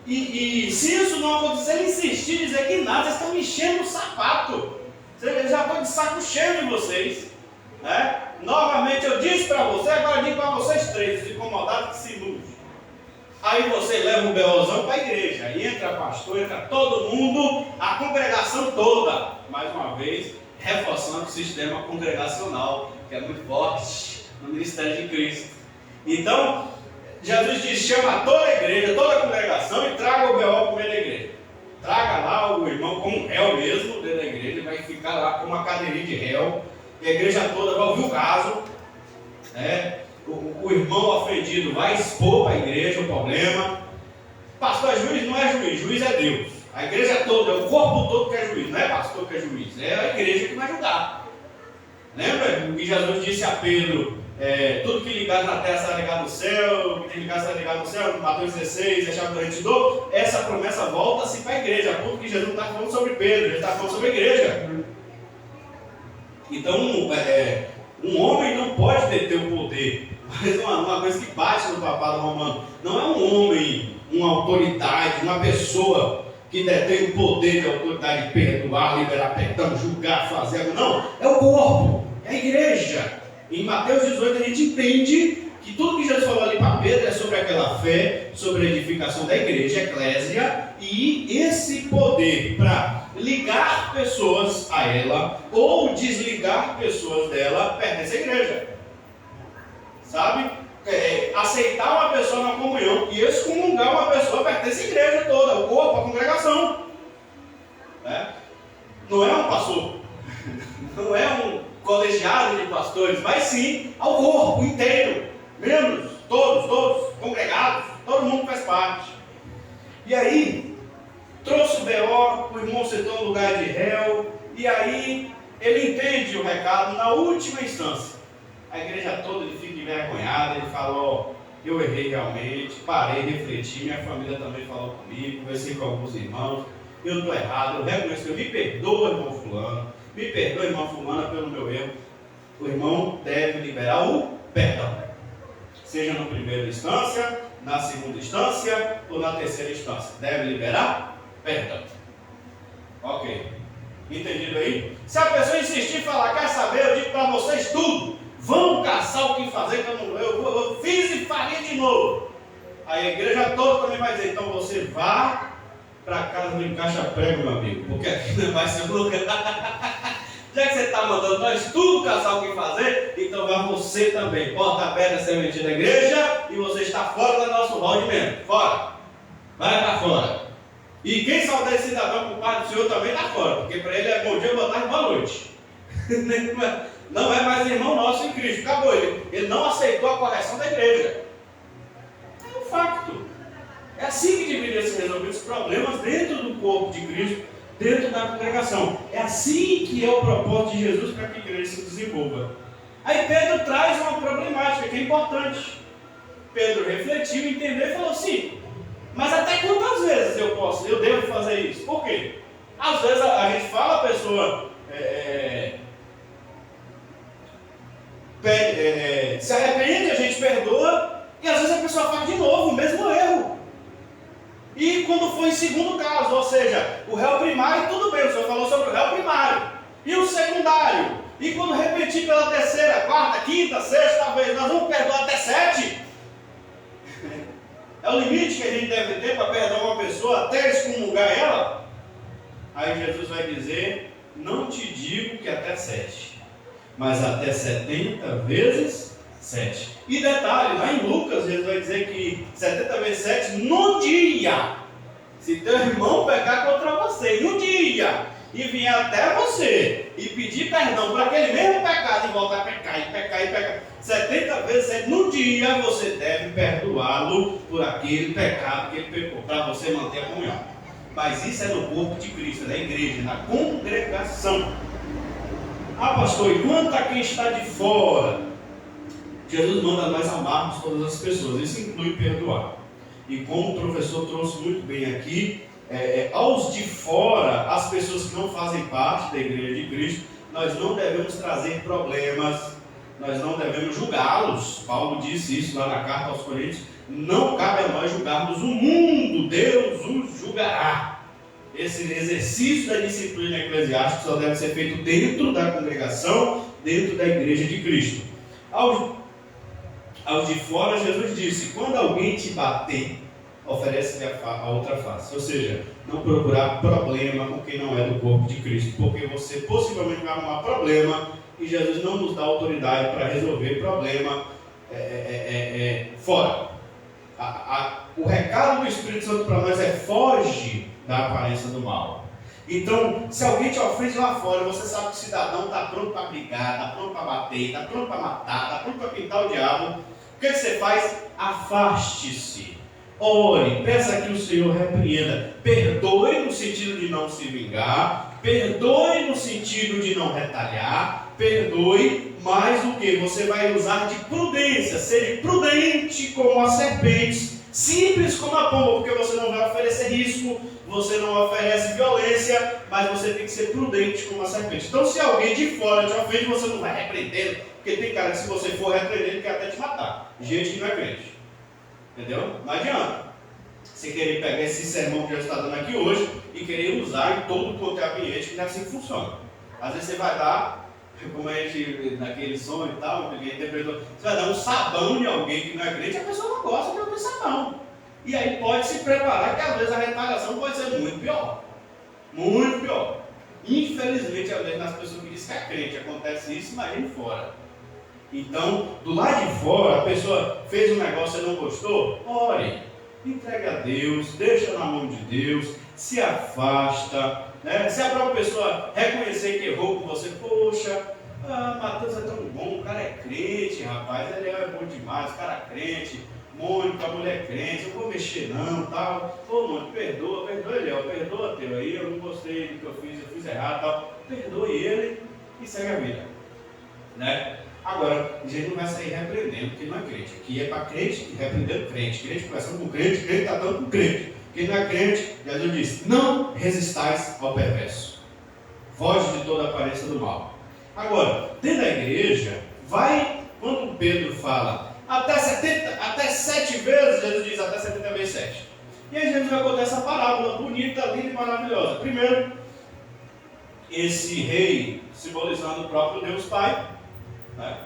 S3: E se isso não acontecer, ele insistir, dizer que nada, vocês estão me enchendo o sapato, eu já estou de saco cheio de vocês, né? Novamente eu disse para você, agora eu digo para vocês 3, os incomodados que se iludem. Aí você leva um BOzão para a igreja, aí entra pastor, entra todo mundo, a congregação toda, mais uma vez, reforçando o sistema congregacional, que é muito forte no ministério de Cristo. Então, Jesus diz, chama toda a igreja, toda a congregação e traga o BO para a igreja. traga lá o irmão como réu mesmo dentro da igreja, ele vai ficar lá com uma cadeirinha de réu, e a igreja toda vai ouvir o caso, né? O irmão ofendido vai expor para a igreja o problema. Pastor é juiz? Não é juiz, juiz é Deus. A igreja toda, o corpo todo que é juiz, não é pastor que é juiz, é a igreja que vai julgar. Lembra o que Jesus disse a Pedro? Tudo que ligar na terra será ligado no céu, o que ligar será ligado no céu, Mateus 16, a chave do reino te dou. Essa promessa volta-se para a igreja, a ponto que Jesus não está falando sobre Pedro, ele está falando sobre a igreja. Então, um homem não pode deter o poder, mas uma coisa que bate no papado romano, não é um homem, uma autoridade, uma pessoa que detém o poder de autoridade de perdoar, liberar perdão, julgar, fazer algo, não, é o corpo, é a igreja. Em Mateus 18 a gente entende que tudo que Jesus falou ali para Pedro é sobre aquela fé, sobre a edificação da igreja, a eclésia, e esse poder para ligar pessoas a ela ou desligar pessoas dela pertence à igreja. Sabe? Aceitar uma pessoa na comunhão e excomungar uma pessoa pertence à igreja toda, o corpo, a congregação. Não é um pastor, não é um colegiado de pastores, mas sim ao corpo inteiro, membros, todos, congregados, todo mundo faz parte. E aí, trouxe o B.O., o irmão sentou no lugar de réu, e aí ele entende o recado na última instância. A igreja toda ele fica envergonhada, ele fala, eu errei realmente, parei, refleti, minha família também falou comigo, conversei com alguns irmãos, eu estou errado, eu reconheço que eu me perdoa, irmão fulano, me perdoa, irmã fulana, pelo meu erro. O irmão deve liberar o perdão, seja na primeira instância, na segunda instância ou na terceira instância, deve liberar perdão. Ok, entendido aí? Se a pessoa insistir e falar, quer saber, eu digo para vocês tudo, vão caçar o que fazer, que eu fiz e faria de novo. Aí a igreja toda também vai dizer, então você vá para casa do encaixa-prego, meu amigo, porque aqui não vai ser um lugar. Já que você está mandando nós tudo caçar o que fazer, então vai você também. Porta aberta, semente da igreja, e você está fora do nosso hall de membro. Fora. Vai para fora. E quem saudar esse cidadão por parte do Senhor também está fora, porque para ele é bom dia, boa tarde, boa noite. Não é mais irmão nosso em Cristo. Acabou. Ele não aceitou a correção da igreja. É um facto. É assim que deveriam ser resolvidos os problemas dentro do corpo de Cristo, dentro da congregação. É assim que é o propósito de Jesus para que a igreja se desenvolva. Aí Pedro traz uma problemática que é importante. Pedro refletiu, entendeu e falou assim, mas até quantas vezes eu devo fazer isso? Por quê? Às vezes a gente fala, a pessoa se arrepende, a gente perdoa, e às vezes a pessoa faz de novo o mesmo erro. E quando for em segundo caso, ou seja, o réu primário, tudo bem, o senhor falou sobre o réu primário. E o secundário? E quando repetir pela terceira, quarta, quinta, sexta vez, nós vamos perdoar até 7? É o limite que a gente deve ter para perdoar uma pessoa até excomungar ela? Aí Jesus vai dizer, não te digo que até 7, mas até 70 vezes 7. E detalhe, lá em Lucas, Jesus vai dizer que 70 vezes 7 no dia. Se teu irmão pecar contra você, no dia, e vier até você, e pedir perdão por aquele mesmo pecado, e voltar a pecar, e pecar, e pecar, 70 vezes 7 no dia, você deve perdoá-lo por aquele pecado que ele pecou, para você manter a comunhão. Mas isso é no corpo de Cristo, na igreja, na congregação. Ah, pastor, e quanto a quem está de fora? Jesus manda nós amarmos todas as pessoas, isso inclui perdoar. E como o professor trouxe muito bem aqui, aos de fora, as pessoas que não fazem parte da igreja de Cristo, nós não devemos trazer problemas, nós não devemos julgá-los. Paulo disse isso lá na carta aos Coríntios, não cabe a nós julgarmos o mundo, Deus os julgará. Esse exercício da disciplina eclesiástica só deve ser feito dentro da congregação, dentro da igreja de Cristo. Aos de fora, Jesus disse, quando alguém te bater, oferece-lhe a outra face. Ou seja, não procurar problema com quem não é do corpo de Cristo, porque você possivelmente vai arrumar problema e Jesus não nos dá autoridade para resolver problema fora. O recado do Espírito Santo para nós é foge da aparência do mal. Então, se alguém te ofende lá fora, você sabe que o cidadão está pronto para brigar, está pronto para bater, está pronto para matar, está pronto para pintar o diabo, o que você faz? Afaste-se. Ore, peça que o Senhor repreenda. Perdoe no sentido de não se vingar, perdoe no sentido de não retalhar, perdoe, mas o que? Você vai usar de prudência, ser prudente como as serpentes, simples como a pomba, porque você não vai oferecer risco, você não oferece violência, mas você tem que ser prudente como a serpente. Então, se alguém de fora te ofende, você não vai repreender, porque tem cara que se você for repreender, ele quer até te matar. Gente que não é crente. Entendeu? Não adianta você querer pegar esse sermão que já está dando aqui hoje e querer usar em todo quanto é ambiente, que não é assim que funciona. Às vezes você vai dar, como a gente, naquele som e tal, ninguém interpretou, você vai dar um sabão de alguém que não é crente, a pessoa não gosta de ouvir sabão. E aí pode se preparar que às vezes a retaliação pode ser muito pior. Muito pior. Infelizmente, às vezes nas pessoas que dizem que é crente acontece isso, imagine fora. Então, do lado de fora, a pessoa fez um negócio e não gostou, ore, entregue a Deus, deixa na mão de Deus, se afasta, né? Se a própria pessoa reconhecer que errou com você, poxa, Matheus é tão bom, o cara é crente, rapaz, ele é bom demais, o cara é crente, Mônica, a mulher é crente, eu não vou mexer não, tal, ô Mônica, perdoa ele, perdoa teu aí, eu não gostei do que eu fiz errado, tal, perdoe ele e segue a vida, né? Agora, a gente não vai sair repreendendo, porque não é crente. Aqui é para crente, repreendendo crente conversando com crente tratando com crente. Quem não é crente, Jesus diz, não resistais ao perverso. Foge de toda a aparência do mal. Agora, dentro da igreja, quando Pedro fala, até 7 vezes, Jesus diz até 70 vezes 7. E aí Jesus vai contar essa parábola bonita, linda e maravilhosa. Primeiro, esse rei simbolizando o próprio Deus Pai, né?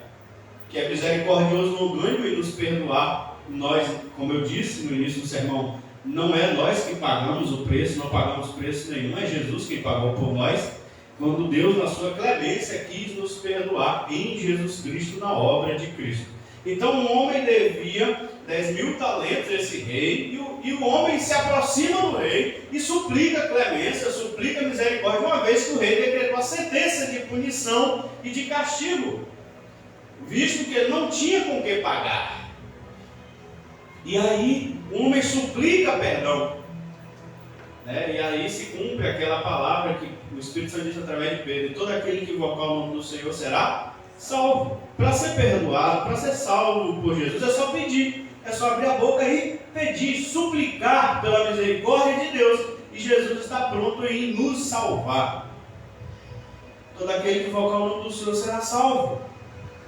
S3: Que é misericordioso no ganho e nos perdoar. Nós, como eu disse no início do sermão, não é nós que pagamos o preço, não pagamos preço nenhum, é Jesus que pagou por nós, quando Deus, na sua clemência, quis nos perdoar em Jesus Cristo, na obra de Cristo. Então o homem devia 10.000 talentos a esse rei, e o homem se aproxima do rei e suplica clemência, suplica misericórdia, uma vez que o rei decretou a sentença de punição e de castigo, visto que ele não tinha com que pagar. E aí o homem suplica perdão, né? E aí se cumpre aquela palavra que o Espírito Santo diz através de Pedro: todo aquele que invocar o nome do Senhor será salvo. Para ser perdoado, para ser salvo por Jesus, é só pedir, é só abrir a boca e pedir, suplicar pela misericórdia de Deus, e Jesus está pronto em nos salvar. Todo aquele que invocar o nome do Senhor será salvo.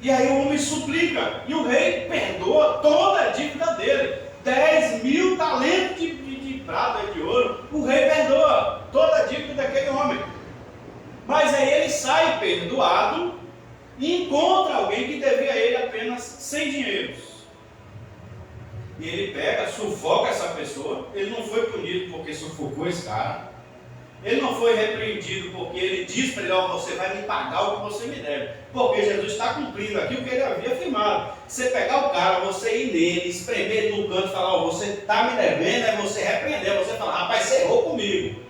S3: E aí o homem suplica, e o rei perdoa toda a dívida dele. 10.000 talentos de prata e de ouro, o rei perdoa toda a dívida daquele homem. Mas aí ele sai perdoado e encontra alguém que devia a ele apenas 100 dinheiros. E ele pega, sufoca essa pessoa. Ele não foi punido porque sufocou esse cara. Ele não foi repreendido porque ele diz para ele: você vai me pagar o que você me deve. Porque Jesus está cumprindo aqui o que ele havia afirmado. Você pegar o cara, você ir nele, espremer ele no canto e falar: você está me devendo, é você repreender, você falar: rapaz, você errou comigo.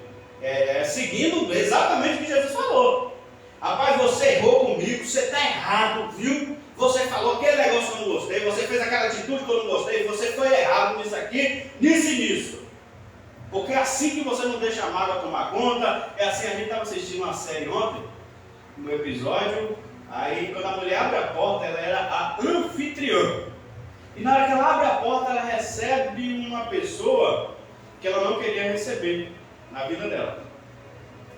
S3: Seguindo exatamente o que Jesus falou. Rapaz, você errou comigo, você está errado, viu? Você falou aquele negócio que eu não gostei, você fez aquela atitude que eu não gostei, você foi errado nisso aqui, nisso e nisso. Porque é assim que você não deixa a mágoa tomar conta. É assim, a gente estava assistindo uma série ontem, no episódio, aí quando a mulher abre a porta, ela era a anfitriã. E na hora que ela abre a porta, ela recebe uma pessoa que ela não queria receber na vida dela,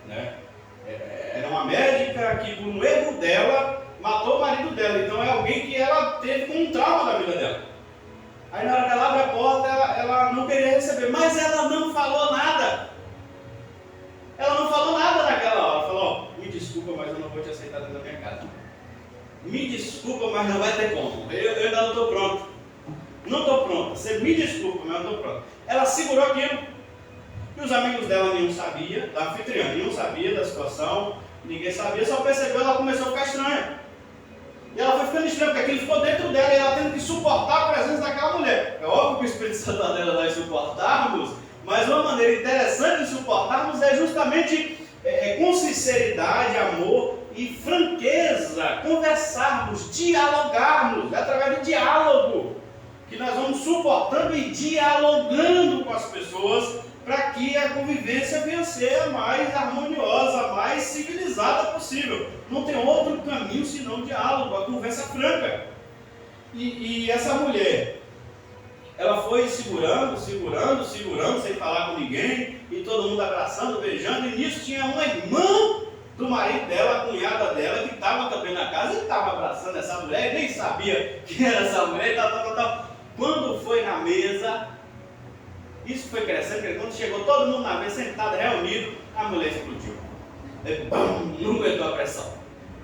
S3: né? Era uma médica que, por um erro dela, matou o marido dela. Então é alguém que ela teve com um trauma na vida dela. Aí na hora que ela abre a porta, ela não queria receber, mas ela não falou nada. Ela não falou nada naquela hora. Falou: me desculpa, mas eu não vou te aceitar dentro da minha casa. Me desculpa, mas não vai ter como. Eu ainda não estou pronto. Não estou pronto. Você me desculpa, mas eu não estou pronto. Ela segurou aquilo. E os amigos dela nenhum sabia, da anfitriã, nenhum sabia da situação, ninguém sabia, só percebeu, ela começou a ficar estranha. E ela foi ficando estranha, porque aquilo ficou dentro dela e ela tendo que suportar a presença daquela mulher. É óbvio que o Espírito Santo dela nós suportarmos, Mas uma maneira interessante de suportarmos é justamente com sinceridade, amor e franqueza, conversarmos, dialogarmos, através do diálogo, que nós vamos suportando e dialogando com as pessoas para que a convivência venha a ser a mais harmoniosa, a mais civilizada possível. Não tem outro caminho senão o diálogo, a conversa franca. E essa mulher, ela foi segurando, sem falar com ninguém, e todo mundo abraçando, beijando, e nisso tinha uma irmã do marido dela, a cunhada dela, que estava também na casa e estava abraçando essa mulher, e nem sabia que era essa mulher, tal. Quando foi na mesa, isso foi crescendo, porque quando chegou todo mundo na mesa, sentado, reunido, a mulher explodiu. Não aguentou a pressão.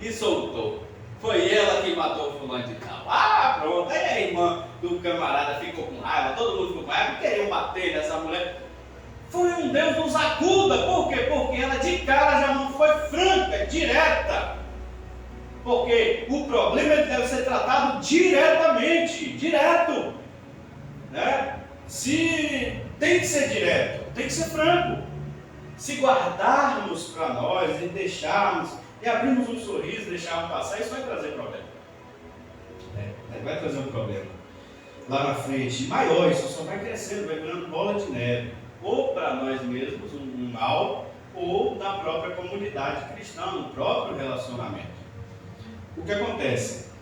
S3: E soltou. Foi ela que matou o fulano de tal. Ah, pronto. Aí a irmã do camarada ficou com raiva, todo mundo ficou com raiva, queriam bater nessa mulher. Foi um Deus nos acuda. Por quê? Porque ela de cara já não foi franca, direta. Porque o problema deve ser tratado diretamente, direto. Né? Se tem que ser direto, tem que ser franco. Se guardarmos para nós e deixarmos, e abrirmos um sorriso, deixarmos passar, isso vai trazer problema. Vai trazer um problema lá na frente, maior, isso só vai crescendo, vai virando bola de neve, ou para nós mesmos um mal, ou na própria comunidade cristã, no próprio relacionamento. O que acontece?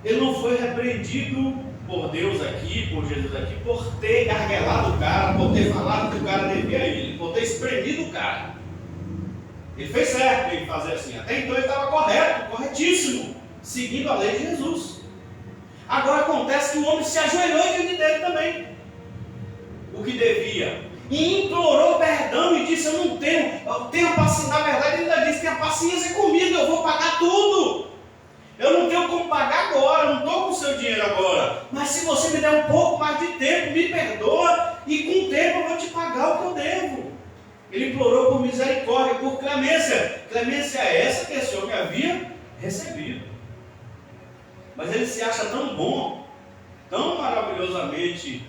S3: Ele não foi repreendido por Deus aqui, por Jesus aqui, por ter gargalado o cara, por ter falado que o cara devia ir, por ter espremido o cara. Ele fez certo em fazer assim. Até então ele estava correto, corretíssimo, seguindo a lei de Jesus. Agora acontece que o homem se ajoelhou diante dele também, o que devia, e implorou perdão e disse: eu não tenho paciência. Na verdade ele ainda disse: tenha paciência comigo, eu vou pagar tudo. Eu não tenho como pagar agora, eu não estou com o seu dinheiro agora. Mas se você me der um pouco mais de tempo, me perdoa, e com o tempo eu vou te pagar o que eu devo. Ele implorou por misericórdia, por clemência. Clemência é essa que esse homem havia recebido. Mas ele se acha tão bom, tão maravilhosamente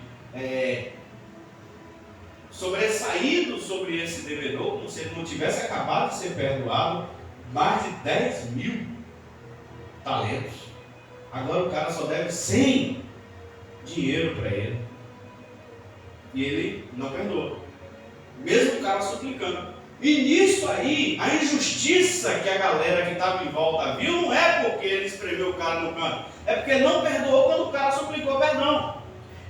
S3: sobressaído sobre esse devedor, como se ele não tivesse acabado de ser perdoado mais de 10 mil talentos. Agora o cara só deve 100 dinheiro para ele. E ele não perdoa. Mesmo o cara suplicando. E nisso aí, a injustiça que a galera que estava em volta viu, não é porque ele espremeu o cara no canto, é porque ele não perdoou quando o cara suplicou perdão.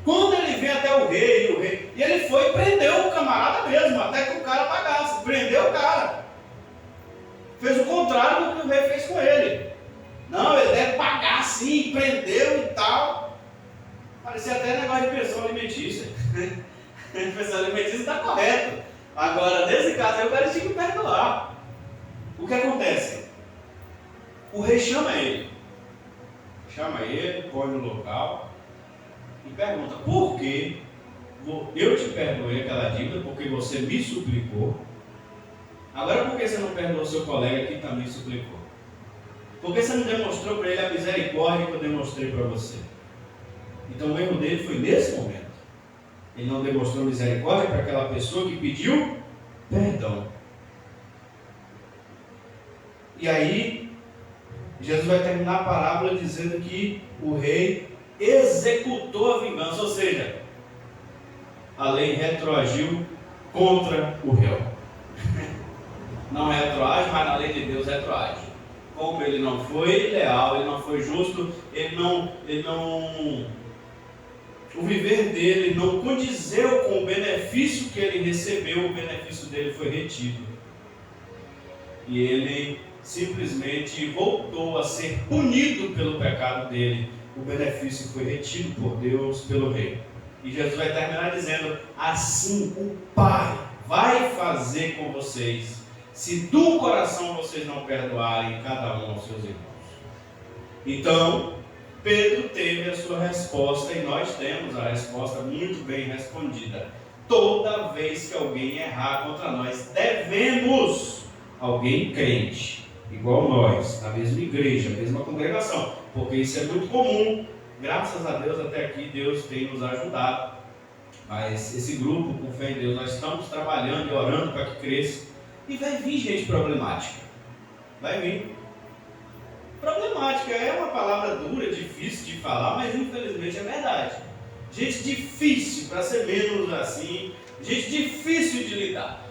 S3: Quando ele vem até o rei, e ele foi e prendeu o camarada mesmo, até que o cara pagasse. Prendeu o cara. Fez o contrário do que o rei fez com ele. Não, ele deve pagar sim, prendeu e tal. Parecia até negócio de pensão alimentícia. Pensão alimentícia está correto. Agora, nesse caso aí, o cara tinha que perdoar. O que acontece? O rei chama ele. Põe no local e pergunta: por que eu te perdoei aquela dívida? Porque você me suplicou. Agora, por que você não perdoou seu colega que também suplicou? Por que você não demonstrou para ele a misericórdia que eu demonstrei para você? Então o erro dele foi nesse momento. Ele não demonstrou misericórdia para aquela pessoa que pediu perdão. E aí, Jesus vai terminar a parábola dizendo que o rei executou a vingança, ou seja, a lei retroagiu contra o réu. Não retroage, mas na lei de Deus retroage. Como ele não foi leal, ele não foi justo, o viver dele não condizeu com o benefício que ele recebeu, o benefício dele foi retido. E ele simplesmente voltou a ser punido pelo pecado dele. O benefício foi retido por Deus, pelo rei. E Jesus vai terminar dizendo: assim o Pai vai fazer com vocês, se do coração vocês não perdoarem cada um aos seus irmãos. Então, Pedro teve a sua resposta e nós temos a resposta muito bem respondida. Toda vez que alguém errar contra nós, devemos alguém crente, igual nós, na mesma igreja, na mesma congregação, porque isso é muito comum. Graças a Deus até aqui Deus tem nos ajudado Mas esse grupo, com fé em Deus, nós estamos trabalhando e orando para que cresça. E vai vir gente problemática. Vai vir. Problemática é uma palavra dura, difícil de falar, mas infelizmente é verdade. Gente difícil, para ser menos assim, gente difícil de lidar.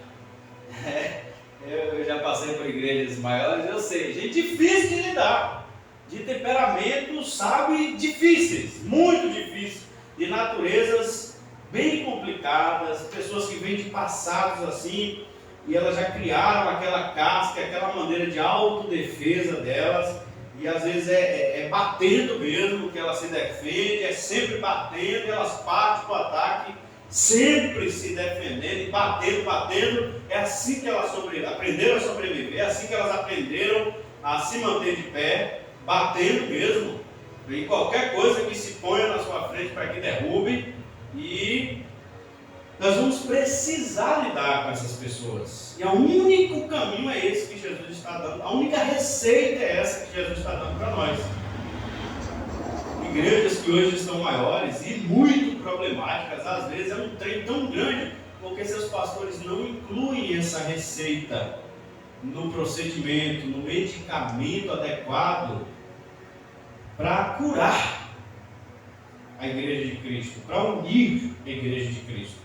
S3: Eu já passei por igrejas maiores, eu sei, gente difícil de lidar. De temperamentos, sabe, difíceis, muito difíceis, de naturezas bem complicadas, pessoas que vêm de passados assim, e elas já criaram aquela casca, aquela maneira de autodefesa delas, e às vezes é batendo mesmo que ela se defende, é sempre batendo, elas partem para o ataque, sempre se defendendo e batendo, é assim que elas aprenderam a sobreviver, é assim que elas aprenderam a se manter de pé, batendo mesmo, em qualquer coisa que se ponha na sua frente para que derrube, e nós vamos precisar lidar com essas pessoas. E o único caminho é esse que Jesus está dando. A única receita é essa que Jesus está dando para nós. Igrejas que hoje estão maiores e muito problemáticas, às vezes é um trem tão grande, porque seus pastores não incluem essa receita no procedimento, no medicamento adequado para curar a igreja de Cristo, para unir a igreja de Cristo.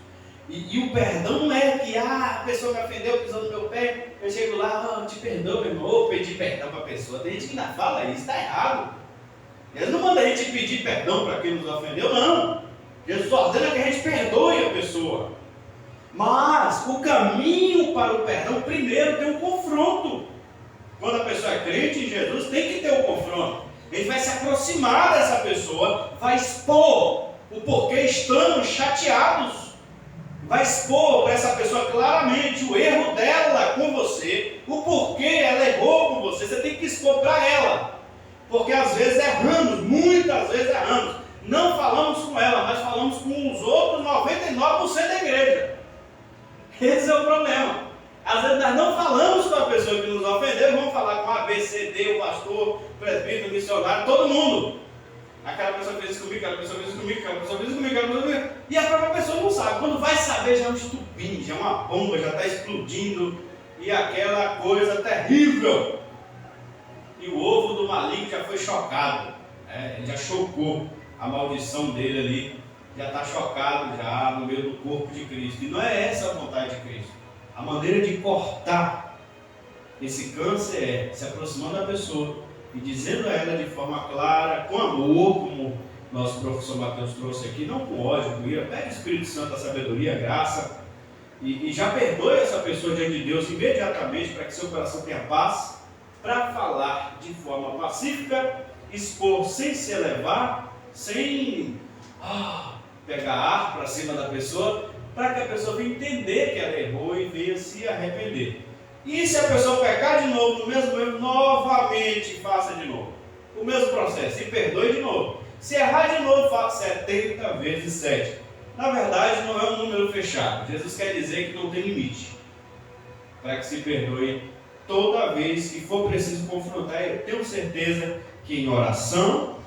S3: E o perdão não é que a pessoa me ofendeu, pisou no meu pé, eu chego lá, te perdoo, meu irmão, ou pedir perdão para a pessoa. Tem gente que ainda fala isso, está errado. Jesus não manda a gente pedir perdão para quem nos ofendeu, não. Jesus só ordena que a gente perdoe a pessoa. Mas o caminho para o perdão, primeiro tem um confronto. Quando a pessoa é crente em Jesus, tem que ter um confronto. Ele vai se aproximar dessa pessoa, vai expor o porquê estamos chateados. Vai expor para essa pessoa claramente o erro dela com você, o porquê ela errou com você. Você tem que expor para ela, porque às vezes erramos, muitas vezes erramos. Não falamos com ela, mas falamos com os outros 99% da igreja. Esse é o problema. Às vezes nós não falamos com a pessoa que nos ofendeu, vamos falar com a B, C, D, o pastor, o presbítero, o missionário, todo mundo. Aquela pessoa fez isso comigo, aquela pessoa fez isso comigo, aquela pessoa fez isso comigo, aquela pessoa fez isso comigo. E a própria pessoa não sabe. Quando vai saber, já é um estupim, já é uma bomba, já está explodindo. E aquela coisa terrível. E o ovo do maligno já foi chocado. Ele já chocou a maldição dele ali. Já está chocado já no meio do corpo de Cristo. E não é essa a vontade de Cristo. A maneira de cortar esse câncer é se aproximando da pessoa e dizendo a ela de forma clara, com amor, como nosso professor Mateus trouxe aqui, não com ódio, com ira. Pede o Espírito Santo, a sabedoria, a graça, e já perdoe essa pessoa diante de Deus imediatamente, para que seu coração tenha paz, para falar de forma pacífica, expor sem se elevar, sem pegar ar para cima da pessoa, para que a pessoa venha entender que ela errou e venha se arrepender. E se a pessoa pecar de novo no mesmo erro, novamente faça de novo. O mesmo processo, e perdoe de novo. Se errar de novo, faça 70 vezes 7. Na verdade, não é um número fechado. Jesus quer dizer que não tem limite. Para que se perdoe toda vez que for preciso confrontar. Eu tenho certeza que em oração,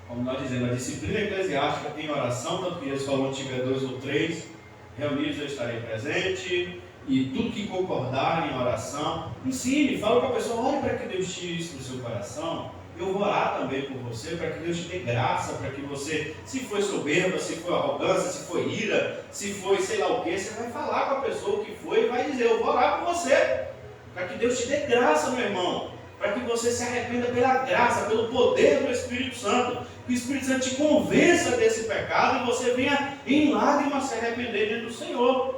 S3: como nós dizemos, a disciplina eclesiástica tem oração, tanto que Jesus falou, onde tiver 2 ou 3 reunidos eu estarei presente. E tudo que concordar em oração, ensine, fala para a pessoa, olhe para que Deus tire isso do seu coração. Eu vou orar também por você, para que Deus te dê graça, para que você, se foi soberba, se foi arrogância, se foi ira, se foi sei lá o que, você vai falar com a pessoa o que foi e vai dizer, eu vou orar por você, para que Deus te dê graça, meu irmão, para que você se arrependa pela graça, pelo poder do Espírito Santo, que o Espírito Santo te convença desse pecado e você venha em lágrimas se arrepender diante do Senhor.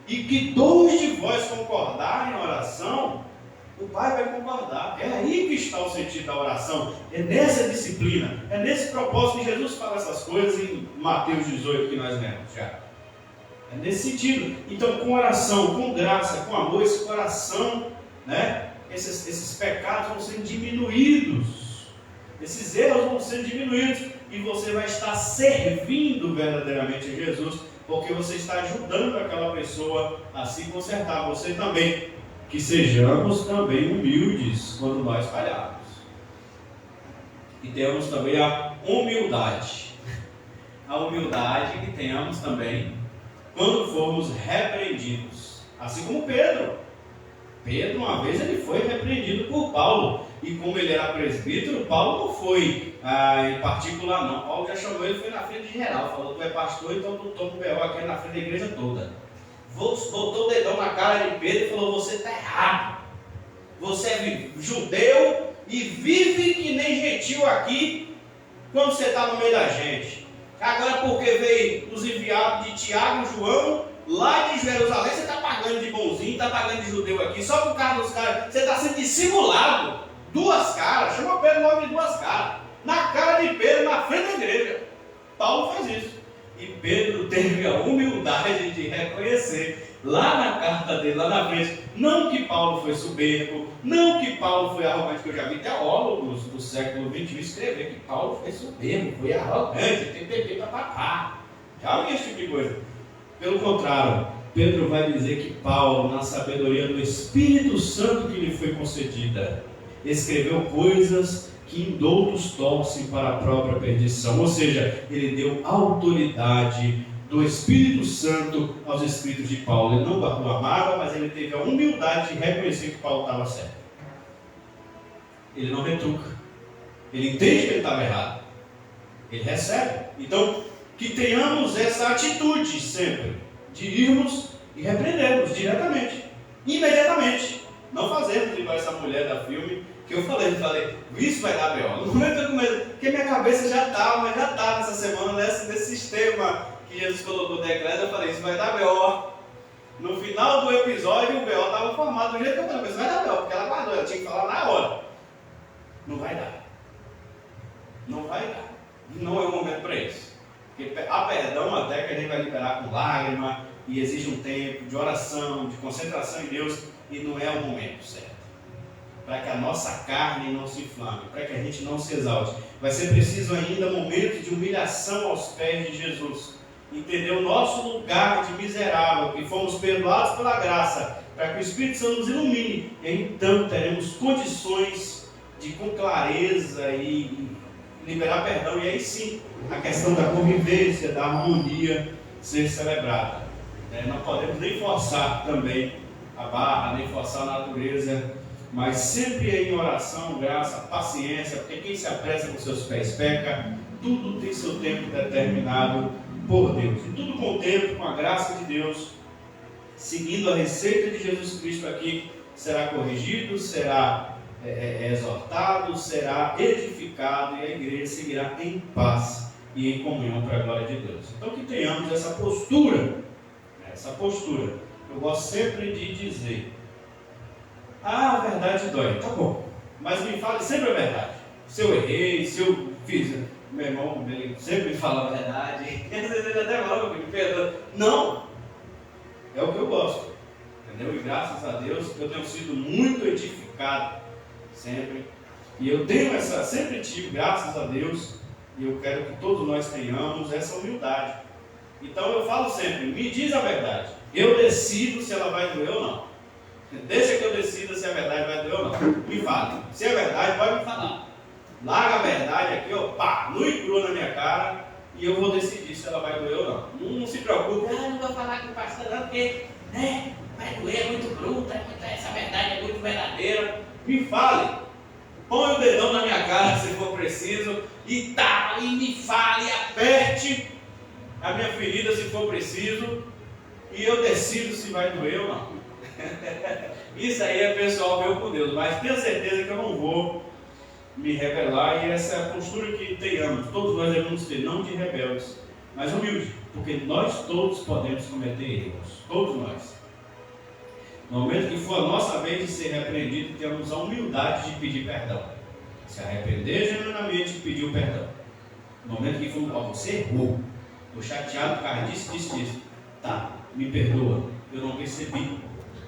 S3: E que 2 de vós concordarem em oração, o Pai vai concordar. É aí que está o sentido da oração. É nessa disciplina, é nesse propósito que Jesus fala essas coisas em Mateus 18 que nós lemos já. É nesse sentido. Então, com oração, com graça, com amor, esse coração, né? Esses pecados vão ser diminuídos. Esses erros vão ser diminuídos. E você vai estar servindo verdadeiramente a Jesus, porque você está ajudando aquela pessoa a se consertar. Você também, que sejamos também humildes quando nós falharmos. E temos também a humildade. A humildade que tenhamos também quando formos repreendidos. Assim como Pedro. Pedro, uma vez, ele foi repreendido por Paulo. E como ele era presbítero, Paulo não foi em particular, não. Paulo já chamou ele, foi na frente de geral. Falou: tu é pastor, então tu toma o B.O. aqui na frente da igreja toda. Botou o dedão na cara de Pedro e falou: você está errado. Você é judeu e vive que nem gentil aqui quando você está no meio da gente. Agora, porque veio os enviados de Tiago e João lá de Jerusalém, você está pagando de bonzinho, está pagando de judeu aqui, só por causa dos caras. Você está sendo dissimulado. Duas caras, chama Pedro logo de duas caras. Na cara de Pedro, na frente da igreja. Paulo fez isso. E Pedro teve a humildade de reconhecer lá na carta dele, lá na frente, não que Paulo foi soberbo, não que Paulo foi arrogante, que eu já vi teólogos do século XXI escrever que Paulo foi soberbo, foi arrogante, tem bebê para papá. Já vi esse tipo de coisa. Pelo contrário, Pedro vai dizer que Paulo, na sabedoria do Espírito Santo que lhe foi concedida, escreveu coisas que indoutos torcem para a própria perdição. Ou seja, ele deu autoridade do Espírito Santo aos escritos de Paulo. Ele não amava, mas ele teve a humildade de reconhecer que Paulo estava certo. Ele não retruca. Ele entende que ele estava errado. Ele recebe. Então, que tenhamos essa atitude sempre de irmos e repreendermos diretamente, imediatamente. Não fazermos igual essa mulher da filme que eu falei, isso vai dar B.O. No momento eu comecei, porque minha cabeça já está nessa semana nesse sistema que Jesus colocou no decreto. Eu falei: isso vai dar B.O. No final do episódio, o B.O. estava formado do jeito que eu falei: isso vai dar B.O. porque ela guardou, ela tinha que falar na hora. Não vai dar. Não vai dar. Não é o momento para isso. Porque há perdão até que a gente vai liberar com lágrima, e exige um tempo de oração, de concentração em Deus, e não é o momento certo. Para que a nossa carne não se inflame, para que a gente não se exalte. Vai ser preciso ainda momentos de humilhação aos pés de Jesus. Entender o nosso lugar de miserável, que fomos perdoados pela graça, para que o Espírito Santo nos ilumine. E aí, então teremos condições de, com clareza e liberar perdão. E aí sim, a questão da convivência, da harmonia ser celebrada. Não podemos nem forçar também a barra, nem forçar a natureza, mas sempre em oração, graça, paciência, porque quem se apressa com seus pés peca. Tudo tem seu tempo determinado por Deus, e tudo com o tempo, com a graça de Deus, seguindo a receita de Jesus Cristo aqui, será corrigido, será exortado, será edificado, e a igreja seguirá em paz e em comunhão para a glória de Deus. Então que tenhamos essa postura. Eu gosto sempre de dizer: a verdade dói, tá bom, mas me fale sempre a verdade. Se eu errei, se eu fiz, meu irmão, ele sempre me fala a verdade, às vezes ele até fala: me perdoa. Não, é o que eu gosto, entendeu? E graças a Deus eu tenho sido muito edificado sempre, e eu tenho sempre tive, graças a Deus, e eu quero que todos nós tenhamos essa humildade. Então eu falo sempre: me diz a verdade, eu decido se ela vai doer ou não. Deixa que eu decida se a verdade vai doer ou não. Me fale, se é verdade, pode me falar. Larga a verdade aqui, ó, nu e crua na minha cara, e eu vou decidir se ela vai doer ou não. Não se preocupe: não vou falar com o pastor não, porque vai doer, é muito bruta, essa verdade é muito verdadeira. Me fale, põe o dedão na minha cara se for preciso, e me fale, aperte a minha ferida se for preciso, e eu decido se vai doer ou não. Isso aí é pessoal meu com Deus, mas tenho certeza que eu não vou me rebelar, e essa é a postura que tenhamos. Todos nós devemos ter, não de rebeldes, mas humilde, porque nós todos podemos cometer erros, todos nós. No momento que for a nossa vez de ser repreendido, temos a humildade de pedir perdão, se arrepender genuinamente e pedir o perdão. No momento que for: você errou, estou chateado, cara, disse, tá, me perdoa, eu não percebi.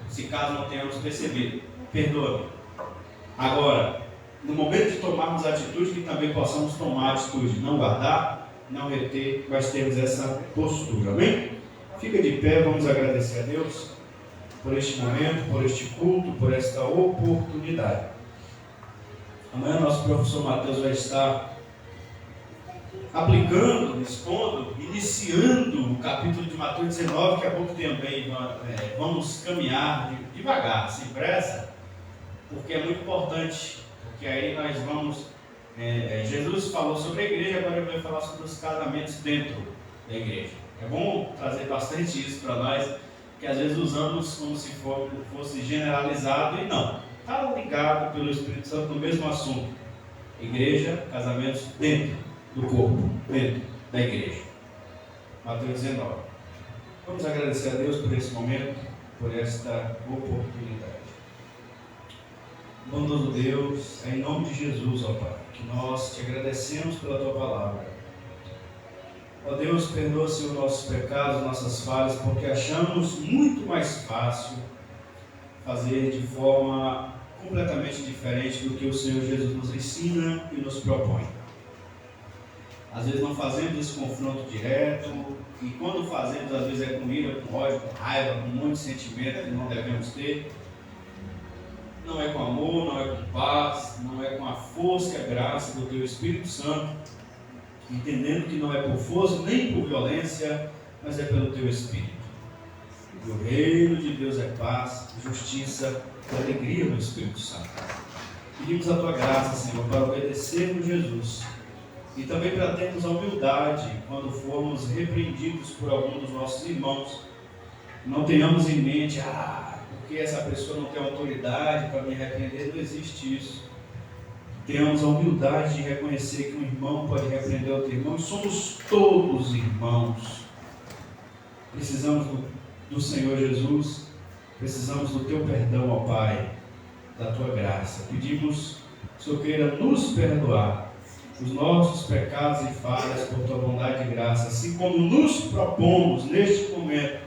S3: Se caso não tenhamos percebido, perdoa-me. Agora, no momento de tomarmos atitude, que também possamos tomar atitude, não guardar, não reter, mas termos essa postura, amém? Fica de pé, vamos agradecer a Deus por este momento, por este culto, por esta oportunidade. Amanhã nosso professor Mateus vai estar aplicando, expondo, iniciando o capítulo de Mateus 19, que é pouco também vamos caminhar devagar, sem pressa, porque é muito importante, porque aí nós vamos, Jesus falou sobre a igreja, agora ele vai falar sobre os casamentos dentro da igreja. É bom trazer bastante isso para nós, que às vezes usamos como se fosse generalizado, e não, está ligado pelo Espírito Santo no mesmo assunto: igreja, casamentos dentro do corpo, dentro da igreja. Mateus 19. Vamos agradecer a Deus por esse momento, por esta oportunidade. Bondoso Deus, é em nome de Jesus, ó Pai, que nós te agradecemos pela tua palavra. Ó Deus, perdoa, Senhor, nossos pecados, nossas falhas, porque achamos muito mais fácil fazer de forma completamente diferente do que o Senhor Jesus nos ensina e nos propõe. Às vezes não fazemos esse confronto direto, e quando fazemos, às vezes é com ira, com ódio, com raiva, com um monte de sentimento que não devemos ter. Não é com amor, não é com paz, não é com a força e a graça do Teu Espírito Santo, entendendo que não é por força nem por violência, mas é pelo Teu Espírito. E o reino de Deus é paz, justiça e alegria no Espírito Santo. Pedimos a Tua graça, Senhor, para obedecermos Jesus e também para termos a humildade quando formos repreendidos por algum dos nossos irmãos. Não tenhamos em mente, porque essa pessoa não tem autoridade para me repreender. Não existe isso. Tenhamos a humildade de reconhecer que um irmão pode repreender outro irmão, e somos todos irmãos. Precisamos do Senhor Jesus, precisamos do Teu perdão, ó Pai, da Tua graça. Pedimos que o Senhor queira nos perdoar os nossos pecados e falhas por Tua bondade e graça, assim como nos propomos neste momento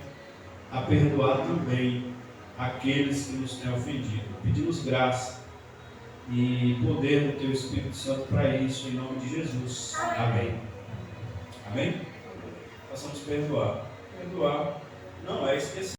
S3: a perdoar também aqueles que nos têm ofendido. Pedimos graça e poder do Teu Espírito Santo para isso, em nome de Jesus. Amém. Amém? Possamos perdoar. Perdoar não é esquecer.